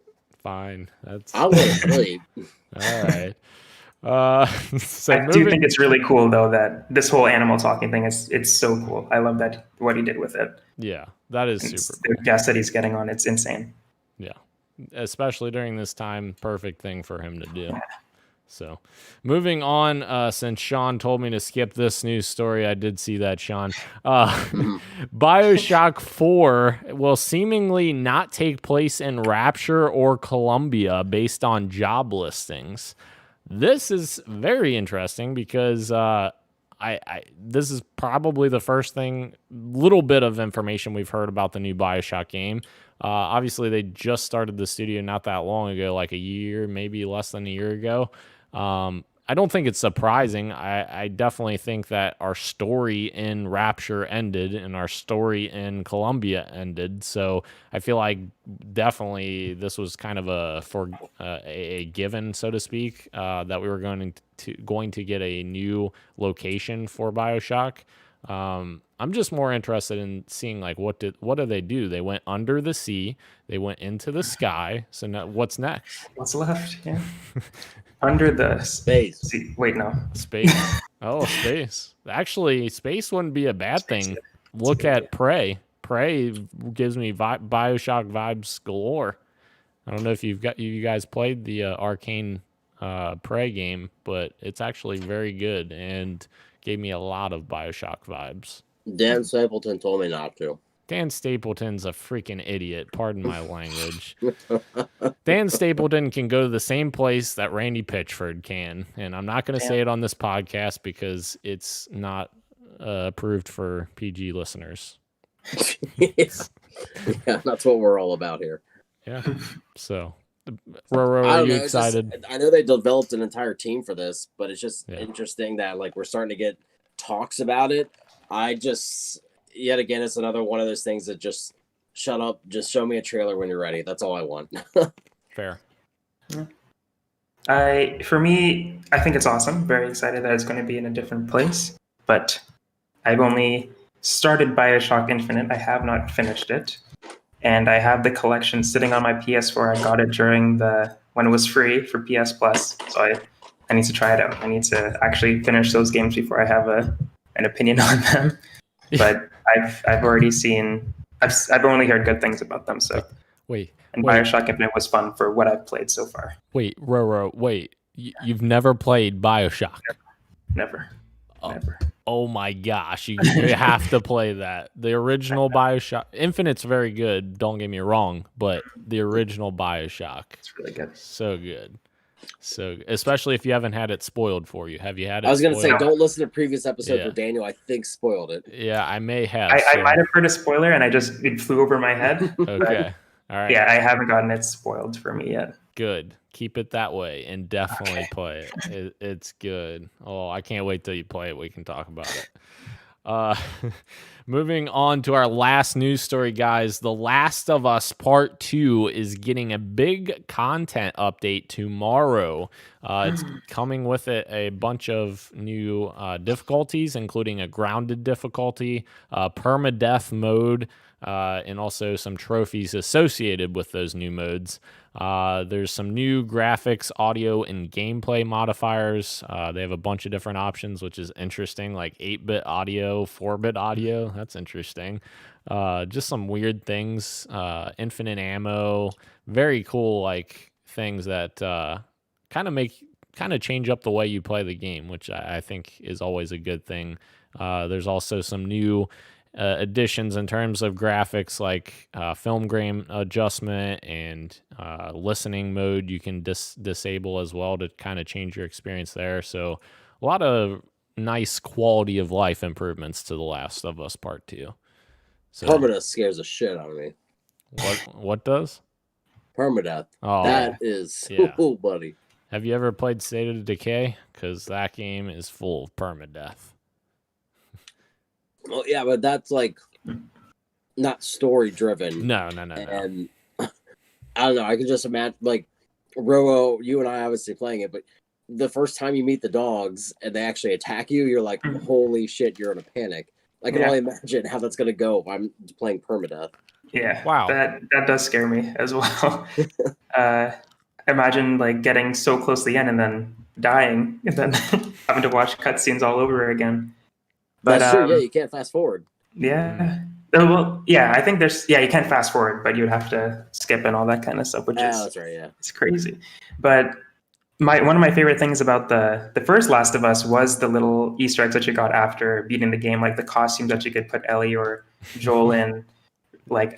Fine. I will sleep. All right. So I do think it's really cool though that this whole animal talking thing it's so cool. I love that what he did with it. Yeah, that is super cool. The guests that he's getting on, it's insane. Yeah. Especially during this time, perfect thing for him to do. So moving on, since Sean told me to skip this news story, I did see that, Sean. Bioshock 4 will seemingly not take place in Rapture or Columbia based on job listings. This is very interesting because this is probably the first little bit of information we've heard about the new Bioshock game. Obviously, they just started the studio not that long ago, like a year, maybe less than a year ago. I don't think it's surprising. I definitely think that our story in Rapture ended and our story in Columbia ended. So I feel like definitely this was kind of a given, so to speak, that we were going to get a new location for Bioshock. I'm just more interested in seeing like what do they do? They went under the sea, they went into the sky. So now what's next? What's left? Yeah. Under the space. Wait, no. Space. Oh, space. Actually, space wouldn't be a bad thing. Look at Prey. Prey gives me Bioshock vibes galore. I don't know if you guys played the Arcane Prey game, but it's actually very good and gave me a lot of Bioshock vibes. Dan Stapleton told me not to. Dan Stapleton's a freaking idiot. Pardon my language. Dan Stapleton can go to the same place that Randy Pitchford can. And I'm not going to say it on this podcast because it's not approved for PG listeners. Yeah, that's what we're all about here. Yeah. So, Roro, are you excited? I know they developed an entire team for this, but it's just interesting that like we're starting to get talks about it. Yet again, it's another one of those things that just shut up. Just show me a trailer when you're ready. That's all I want. Fair. For me, I think it's awesome. Very excited that it's going to be in a different place. But I've only started Bioshock Infinite. I have not finished it. and I have the collection sitting on my PS4. I got it when it was free for PS Plus, so I need to try it out. I need to actually finish those games before I have an opinion on them. But I've already seen. I've only heard good things about them. So and Bioshock Infinite was fun for what I've played so far. Wait, Roro, wait. You've never played Bioshock? Never. Never. Oh my gosh, you have to play that. The original Bioshock. Infinite's very good, don't get me wrong, but the original Bioshock. It's really good. So good. So, especially if you haven't had it spoiled for you. Have you had it? I was going to say, spoiled? don't listen to previous episodes where Daniel, I think, spoiled it. Yeah, I may have. I might have heard a spoiler and it flew over my head. Okay. All right. Yeah, I haven't gotten it spoiled for me yet. Good. Keep it that way and definitely play it. It's good. Oh, I can't wait till you play it. We can talk about it. Moving on to our last news story, guys. The Last of Us Part 2 is getting a big content update tomorrow. It's coming with it a bunch of new difficulties, including a grounded difficulty, permadeath mode, and also some trophies associated with those new modes. There's some new graphics, audio, and gameplay modifiers. They have a bunch of different options, which is interesting, like 8-bit audio, 4-bit audio. That's interesting. Just some weird things. Infinite ammo. Very cool, like things that kind of change up the way you play the game, which I think is always a good thing. There's also some new additions in terms of graphics, like film grain adjustment and listening mode you can disable as well to kind of change your experience there. So a lot of nice quality of life improvements to The Last of Us Part 2. So, permadeath scares the shit out of me. What does? Permadeath. Oh, that is, yeah. Buddy. Have you ever played State of Decay? Because that game is full of permadeath. Well, yeah, but that's like not story driven. No. And I don't know. I can just imagine, like, Roro, you and I obviously playing it, but the first time you meet the dogs and they actually attack you, you're like, holy shit, you're in a panic. I can only imagine how that's going to go if I'm playing permadeath. Yeah. Wow. That does scare me as well. Imagine like getting so close to the end and then dying and then having to watch cutscenes all over again. But, that's true. Yeah, you can't fast forward. Yeah. Well, yeah, I think you can't fast forward, but you'd have to skip and all that kind of stuff, which is that's right, yeah. It's crazy. But one of my favorite things about the first Last of Us was the little Easter eggs that you got after beating the game, like the costumes that you could put Ellie or Joel in, like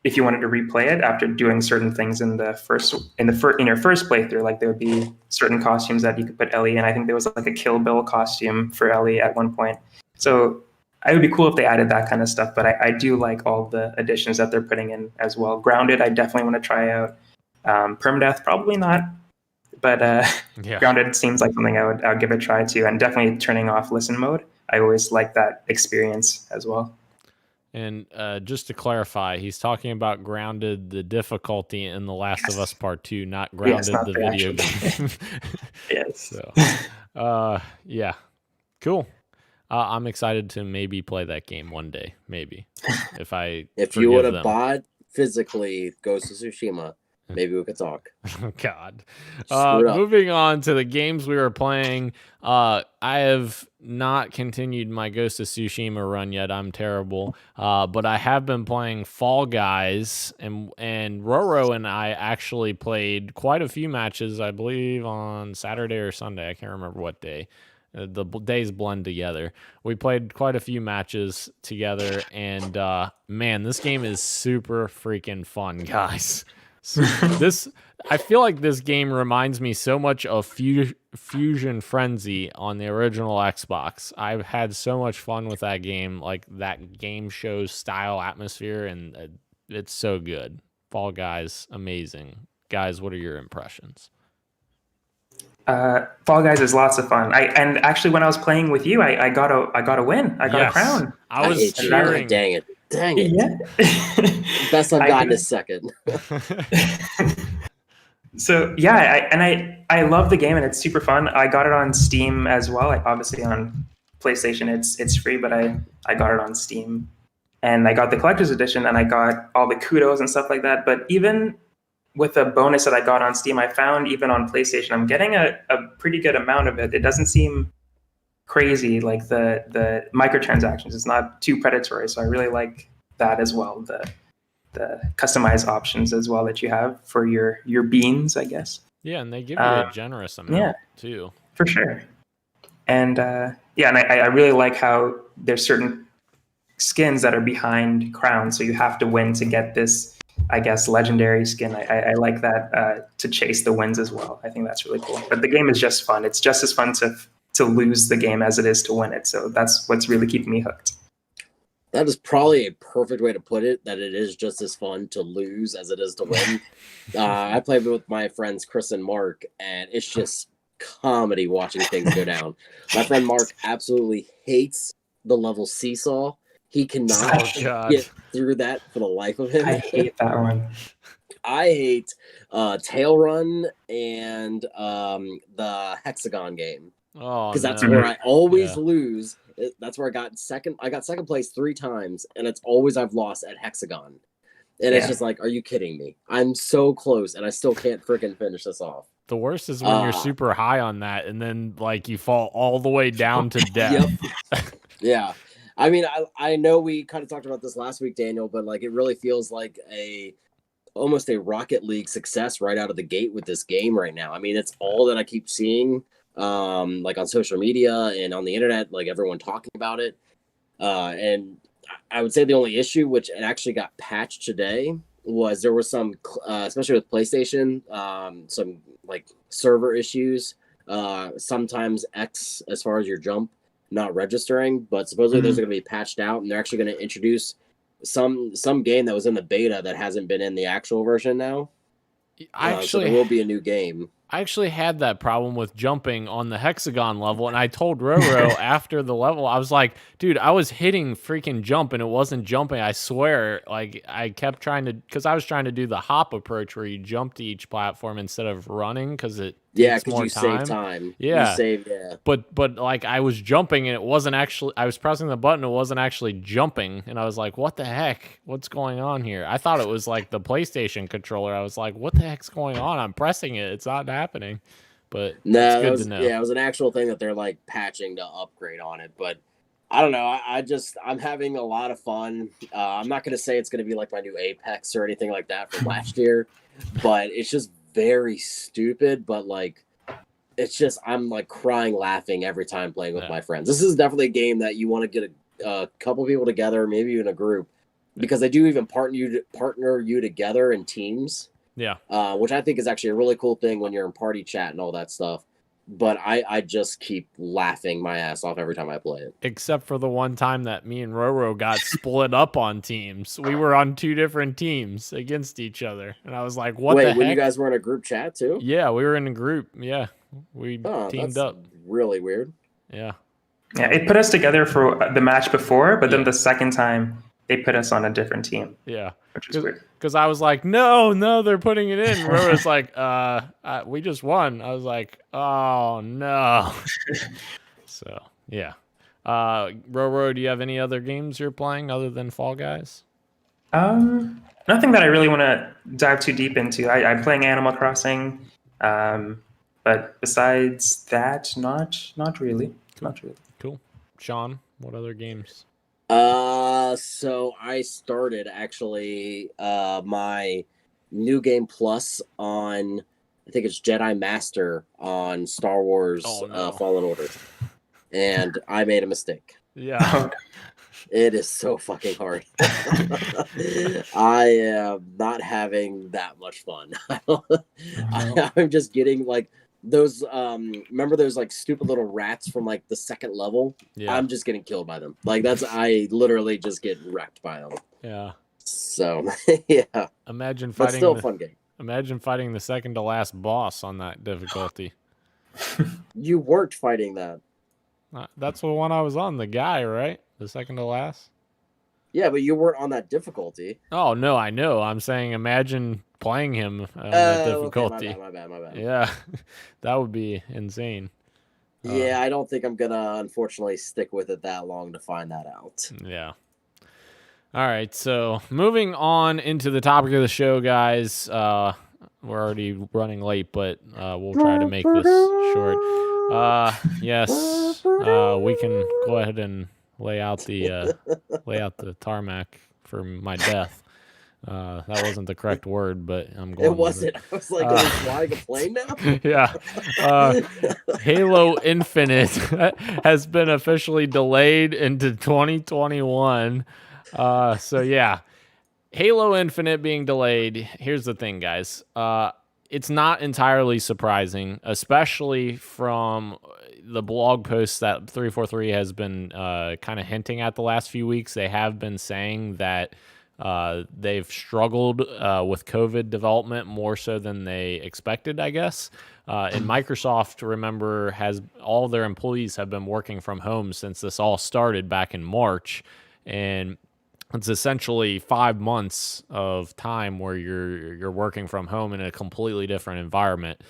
if you wanted to replay it after doing certain things in your first playthrough. Like there would be certain costumes that you could put Ellie in. I think there was like a Kill Bill costume for Ellie at one point. So it would be cool if they added that kind of stuff, but I do like all the additions that they're putting in as well. Grounded, I definitely want to try out. Permadeath, probably not, but Grounded seems like something I would give a try to, and definitely turning off listen mode. I always like that experience as well. And just to clarify, he's talking about Grounded, the difficulty in The Last of Us Part 2, not Grounded, the video game. Yes. So, yeah, cool. I'm excited to maybe play that game one day, maybe. If you would have bought physically Ghost of Tsushima, maybe we could talk. Oh, God. Moving on to the games we were playing. I have not continued my Ghost of Tsushima run yet. I'm terrible. But I have been playing Fall Guys, and Roro and I actually played quite a few matches, I believe, on Saturday or Sunday. I can't remember what day. The days blend together. We played quite a few matches together, and man, this game is super freaking fun, guys. I feel like this game reminds me so much of Fusion Frenzy on the original Xbox. I've had so much fun with that game, like that game show style atmosphere, and it's so good. Fall Guys, amazing. Guys, what are your impressions? Fall Guys is lots of fun. And actually, when I was playing with you, I got a win. I got a crown. I was cheering. Dang it! Yeah. Best I've gotten a second. So yeah, I love the game and it's super fun. I got it on Steam as well. Like obviously on PlayStation, it's free, but I got it on Steam and I got the collector's edition, and I got all the kudos and stuff like that. But even with a bonus that I got on Steam, I found even on PlayStation, I'm getting a pretty good amount of it. It doesn't seem crazy, like the microtransactions. It's not too predatory, so I really like that as well. The customized options as well that you have for your beans, I guess. Yeah, and they give you a generous amount too. For sure. And and I really like how there's certain skins that are behind crowns, so you have to win to get this, I guess, legendary skin. I like that to chase the wins as well. I think that's really cool. But the game is just fun. It's just as fun to lose the game as it is to win it. So that's what's really keeping me hooked. That is probably a perfect way to put it, that it is just as fun to lose as it is to win. I played with my friends Chris and Mark, and it's just comedy watching things go down. My friend Mark absolutely hates the level seesaw. He cannot get through that for the life of him. I hate that one. I hate Tail Run and the Hexagon game. Oh, because that's where I always lose. That's where I got second. I got second place 3 times, and it's always I've lost at Hexagon. And it's just like, are you kidding me? I'm so close, and I still can't freaking finish this off. The worst is when you're super high on that, and then like you fall all the way down to death. Yeah. I mean, I know we kind of talked about this last week, Daniel, but like it really feels like almost a Rocket League success right out of the gate with this game right now. I mean, it's all that I keep seeing. Like on social media and on the internet, like everyone talking about it. And I would say the only issue, which it actually got patched today, was there was some, especially with PlayStation, some like server issues. Sometimes X, as far as your jump, not registering, but supposedly those are going to be patched out, and they're actually going to introduce some game that was in the beta that hasn't been in the actual version now. So there will be a new game. I actually had that problem with jumping on the Hexagon level, and I told Roro after the level, I was like, dude, I was hitting freaking jump, and it wasn't jumping. I swear, like, I kept trying to, because I was trying to do the hop approach where you jump to each platform instead of running, because it takes more time. Save time. Yeah. You save, But like, I was jumping, and it wasn't actually, I was pressing the button, it wasn't actually jumping, and I was like, what the heck? What's going on here? I thought it was like the PlayStation controller. I was like, what the heck's going on? I'm pressing it. It's not happening. But no, it's good to know. Yeah, it was an actual thing that they're like patching to upgrade on it. But I don't know. I'm having a lot of fun. I'm not going to say it's going to be like my new Apex or anything like that from last year, but it's just very stupid. But like, it's just, I'm like crying, laughing every time playing with my friends. This is definitely a game that you want to get a couple people together, maybe even a group, because they do even partner you together in teams. Yeah. Which I think is actually a really cool thing when you're in party chat and all that stuff. But I just keep laughing my ass off every time I play it. Except for the one time that me and Roro got split up on teams. We were on 2 different teams against each other. And I was like, what the heck? Wait, when you guys were in a group chat too? Yeah, we were in a group. Yeah. We teamed up. Really weird. Yeah. Yeah, it put us together for the match before, but then the second time they put us on a different team. Yeah. Which is weird. Because I was like, no, they're putting it in. Roro's like, we just won. I was like, oh, no. So, yeah. Roro, do you have any other games you're playing other than Fall Guys? Nothing that I really want to dive too deep into. I'm playing Animal Crossing, but besides that, not really. Not really. Cool. Sean, what other games? So I started actually my new game plus on, I think it's Jedi Master on Star Wars Fallen Order, and I made a mistake. Yeah. It is so fucking hard. I am not having that much fun. I'm just getting like those remember those like stupid little rats from like the second level? Yeah. I'm just getting killed by them. Like I literally just get wrecked by them. Yeah. So yeah. Imagine fighting. But still a fun game. Imagine fighting the second to last boss on that difficulty. You weren't fighting that. That's the one I was on, the guy, right? The second to last? Yeah, but you weren't on that difficulty. Oh, no, I know. I'm saying imagine playing him on that difficulty. Okay, my bad. Yeah, that would be insane. Yeah, I don't think I'm going to, unfortunately, stick with it that long to find that out. Yeah. All right, so moving on into the topic of the show, guys. We're already running late, but we'll try to make this short. Yes, we can go ahead and lay out the tarmac for my death. That wasn't the correct word, but I'm going. It wasn't. I was like, are we flying a plane now? Yeah. Halo Infinite has been officially delayed into 2021. So yeah, Halo Infinite being delayed. Here's the thing, guys. It's not entirely surprising, especially from the blog posts that 343 has been kind of hinting at the last few weeks. They have been saying that they've struggled with COVID development more so than they expected, I guess. And Microsoft, remember, has all their employees have been working from home since this all started back in March. And it's essentially 5 months of time where you're working from home in a completely different environment.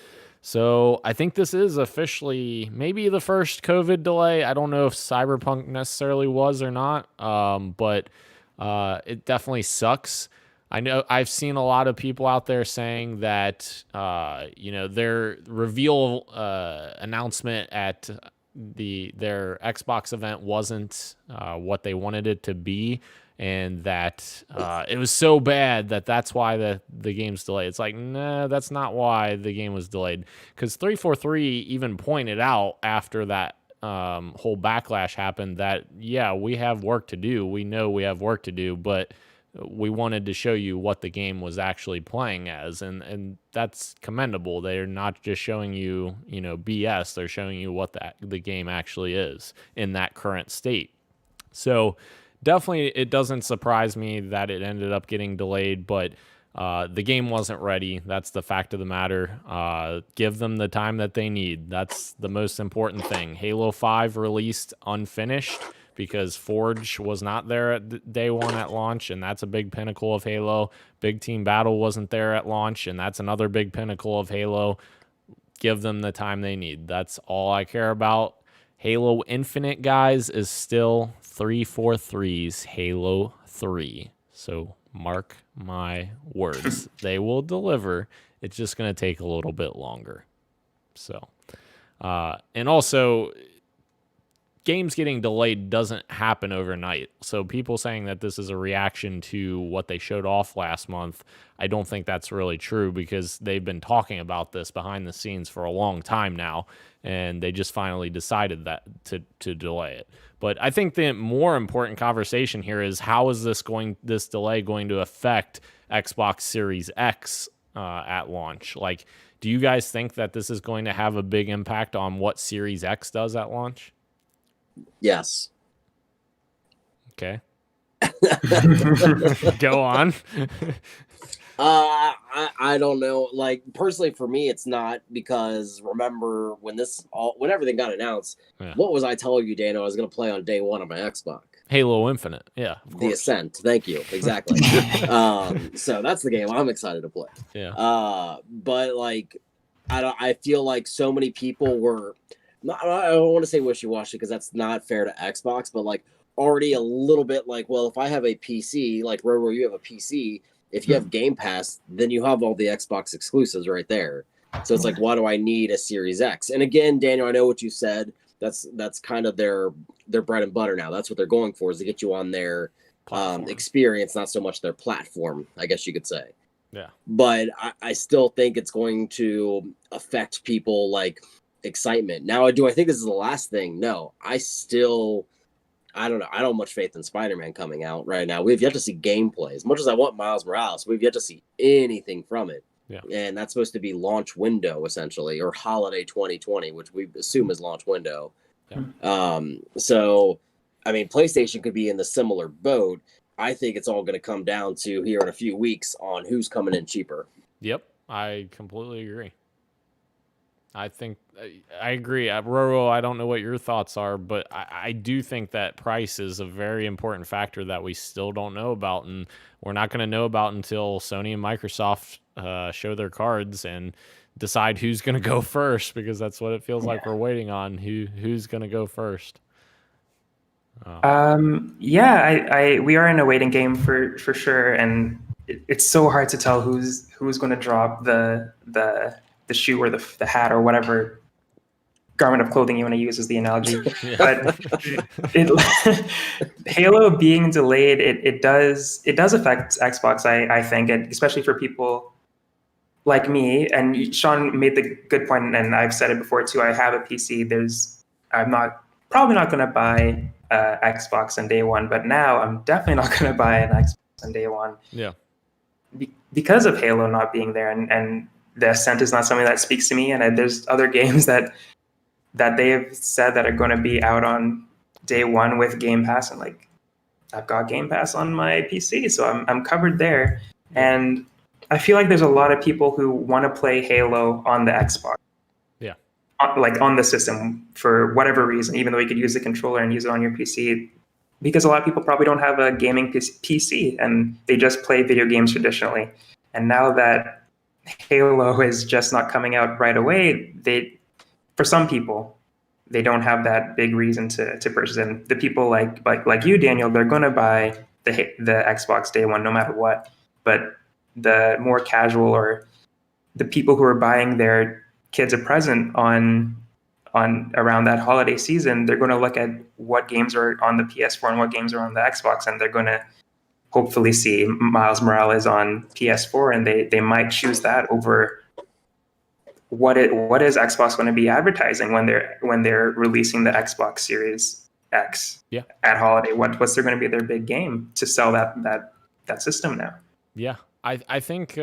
So I think this is officially maybe the first COVID delay. I don't know if Cyberpunk necessarily was or not, but it definitely sucks. I know I've seen a lot of people out there saying that their reveal announcement at their Xbox event wasn't what they wanted it to be. And that it was so bad that's why the game's delayed. It's like, nah, that's not why the game was delayed. Because 343 even pointed out after that whole backlash happened that, yeah, we have work to do. We know we have work to do, but we wanted to show you what the game was actually playing as. And that's commendable. They're not just showing you, BS. They're showing you what the game actually is in that current state. So definitely, it doesn't surprise me that it ended up getting delayed, but the game wasn't ready. That's the fact of the matter. Give them the time that they need. That's the most important thing. Halo 5 released unfinished because Forge was not there at day one at launch, and that's a big pinnacle of Halo. Big Team Battle wasn't there at launch, and that's another big pinnacle of Halo. Give them the time they need. That's all I care about. Halo Infinite, guys, is still 343's Halo 3. So mark my words. They will deliver. It's just going to take a little bit longer. So, and also, games getting delayed doesn't happen overnight. So people saying that this is a reaction to what they showed off last month, I don't think that's really true because they've been talking about this behind the scenes for a long time now, and they just finally decided that to delay it. But I think the more important conversation here is how is this delay going to affect Xbox Series X at launch? Like, do you guys think that this is going to have a big impact on what Series X does at launch? Yes. Okay. Go on. I don't know. Like, personally, for me, it's not because remember when everything got announced, What was I telling you, Dano? I was going to play on day one on my Xbox. Halo Infinite. Yeah. The Ascent. Thank you. Exactly. So that's the game I'm excited to play. Yeah. But like, I feel like so many people were. I don't want to say wishy-washy because that's not fair to Xbox, but like already a little bit like, well, if I have a PC, like Roro, you have a PC, if you have Game Pass, then you have all the Xbox exclusives right there. So it's like, why do I need a Series X? And again, Daniel, I know what you said. That's kind of their bread and butter now. That's what they're going for, is to get you on their experience, not so much their platform, I guess you could say. Yeah. But I still think it's going to affect people like excitement. Now, do I think this is the last thing? No. I don't know. I don't have much faith in Spider-Man coming out right now. We've yet to see gameplay. As much as I want Miles Morales, we've yet to see anything from it. Yeah. And that's supposed to be launch window, essentially, or holiday 2020, which we assume is launch window. Yeah. So, I mean, PlayStation could be in the similar boat. I think it's all going to come down to here in a few weeks on who's coming in cheaper. Yep. I completely agree. I think I agree. Roro, I don't know what your thoughts are, but I do think that price is a very important factor that we still don't know about, and we're not going to know about until Sony and Microsoft show their cards and decide who's going to go first, because that's what it feels like we're waiting on. Who's going to go first? Yeah, we are in a waiting game for sure, and it's so hard to tell who's going to drop the shoe or the hat or whatever garment of clothing you want to use as the analogy. But Halo being delayed, it does affect Xbox. I think, and especially for people like me. And Sean made the good point, and I've said it before too. I have a PC. I'm probably not going to buy Xbox on day one, but now I'm definitely not going to buy an Xbox on day one. Yeah. Because of Halo not being there, and the Ascent is not something that speaks to me. And there's other games that they have said that are going to be out on day one with Game Pass, and like I've got Game Pass on my PC, so I'm covered there. And I feel like there's a lot of people who want to play Halo on the Xbox. Yeah. Like on the system for whatever reason, even though you could use the controller and use it on your PC, because a lot of people probably don't have a gaming PC and they just play video games traditionally. And now that Halo is just not coming out right away, for some people, they don't have that big reason to purchase it. And the people like you, Daniel, they're going to buy the Xbox day one no matter what. But the more casual, or the people who are buying their kids a present on around that holiday season, they're going to look at what games are on the PS4 and what games are on the Xbox, and they're going to hopefully see Miles Morales on PS4, and they might choose that over what is Xbox going to be advertising when they're releasing the Xbox Series X at holiday. What's going to be their big game to sell that system now? Yeah. I think,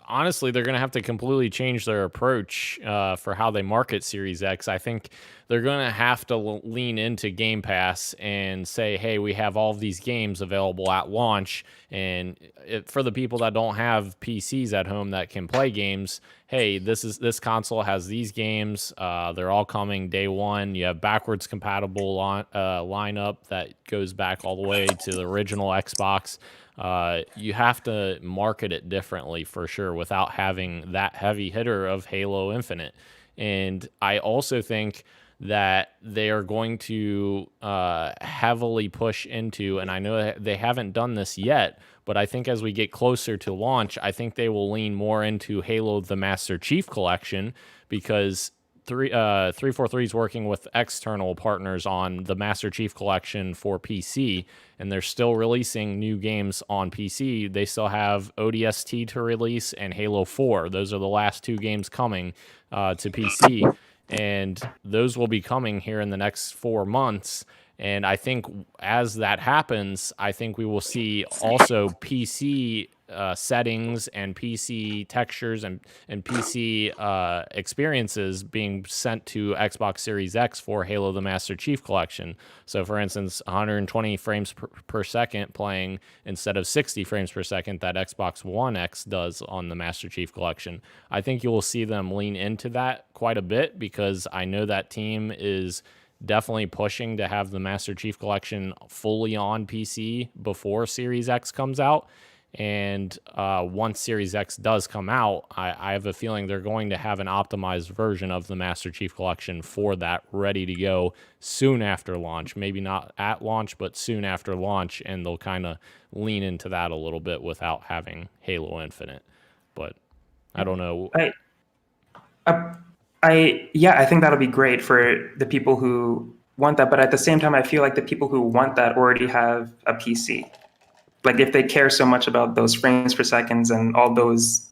honestly, they're going to have to completely change their approach for how they market Series X. I think they're going to have to lean into Game Pass and say, hey, we have all of these games available at launch. And for the people that don't have PCs at home that can play games, hey, this console has these games. They're all coming day one. You have backwards compatible lineup that goes back all the way to the original Xbox. You have to market it differently for sure without having that heavy hitter of Halo Infinite. And I also think that they are going to heavily push into, and I know they haven't done this yet, but I think as we get closer to launch, I think they will lean more into Halo the Master Chief Collection, because 343 is working with external partners on the Master Chief Collection for PC, and they're still releasing new games on PC. They still have ODST to release and Halo 4. Those are the last two games coming to PC, and those will be coming here in the next 4 months. And I think as that happens, I think we will see also PC settings and PC textures and PC experiences being sent to Xbox Series X for Halo the Master Chief Collection. So, for instance, 120 frames per second playing instead of 60 frames per second that Xbox One X does on the Master Chief Collection. I think you will see them lean into that quite a bit, because I know that team is definitely pushing to have the Master Chief Collection fully on PC before Series X comes out. And once Series X does come out, I have a feeling they're going to have an optimized version of the Master Chief Collection for that ready to go soon after launch. Maybe not at launch, but soon after launch, and they'll kind of lean into that a little bit without having Halo Infinite. But I don't know. I think that'll be great for the people who want that. But at the same time, I feel like the people who want that already have a PC. Like, if they care so much about those frames per seconds and all those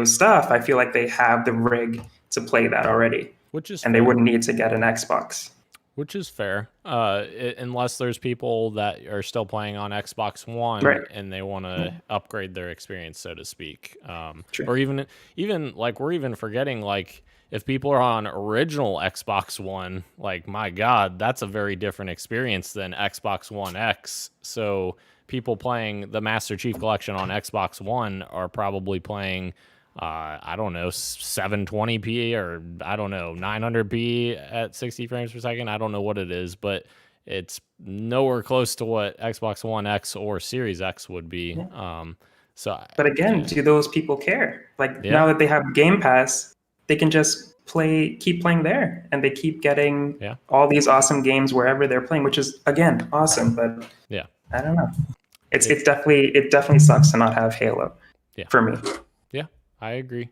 stuff, I feel like they have the rig to play that already. And they wouldn't need to get an Xbox. Which is fair, unless there's people that are still playing on Xbox One, right, and they want to upgrade their experience, so to speak. Or even like, we're even forgetting, like, if people are on original Xbox One, like, my God, that's a very different experience than Xbox One X. So people playing the Master Chief Collection on Xbox One are probably playing, I don't know, 720p or, I don't know, 900p at 60 frames per second. I don't know what it is, but it's nowhere close to what Xbox One X or Series X would be. But again, do those people care? Like, now that they have Game Pass, they can just keep playing there, and they keep getting all these awesome games wherever they're playing, which is again awesome. But I don't know. It definitely sucks to not have Halo for me. Yeah, I agree.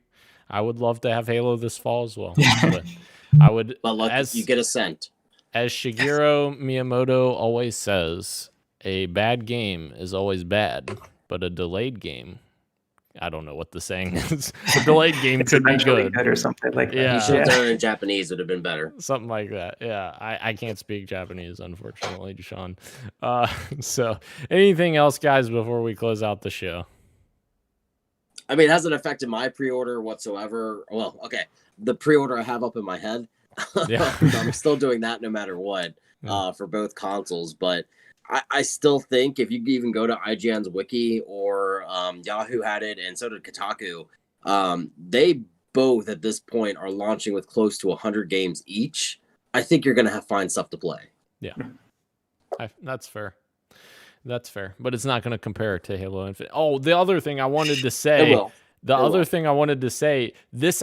I would love to have Halo this fall as well. But I would. But look, as you get a cent. As Shigeru Miyamoto always says, a bad game is always bad, but a delayed game, I don't know what the saying is. A delayed game could be good or something like that. Yeah. You should have done it in Japanese, would have been better. Something like that. Yeah, I can't speak Japanese, unfortunately, Sean. So anything else, guys, before we close out the show? I mean, it hasn't affected my pre-order whatsoever. Well, okay, the pre-order I have up in my head. Yeah. I'm still doing that no matter what for both consoles. But I still think if you even go to IGN's wiki or Yahoo had it, and so did Kotaku, they both at this point are launching with close to 100 games each. I think you're going to find stuff to play. Yeah, that's fair. That's fair, but it's not going to compare to Halo Infinite. Oh, the other thing I wanted to say. This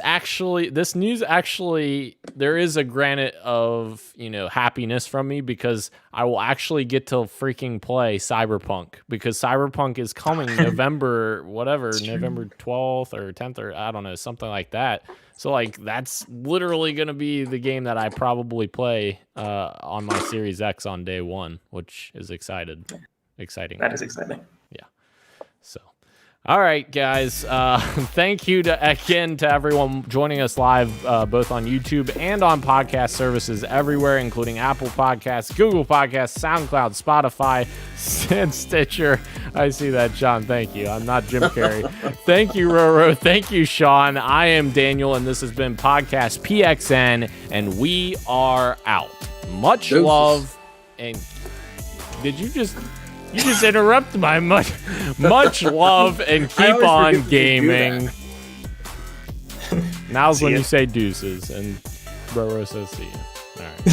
news actually, there is a granite of, happiness from me, because I will actually get to freaking play Cyberpunk, because Cyberpunk is coming November 12th or 10th, or I don't know, something like that. So like, that's literally going to be the game that I probably play on my Series X on day one, which is exciting. That is exciting. Yeah. So. All right, guys. Thank you again to everyone joining us live, both on YouTube and on podcast services everywhere, including Apple Podcasts, Google Podcasts, SoundCloud, Spotify, and Stitcher. I see that, Sean. Thank you. I'm not Jim Carrey. Thank you, Roro. Thank you, Sean. I am Daniel, and this has been Podcast PXN, and we are out. Much love, and did you just... You just interrupt my much love and keep on gaming. Now's when you say deuces, and Roro says see you. All right.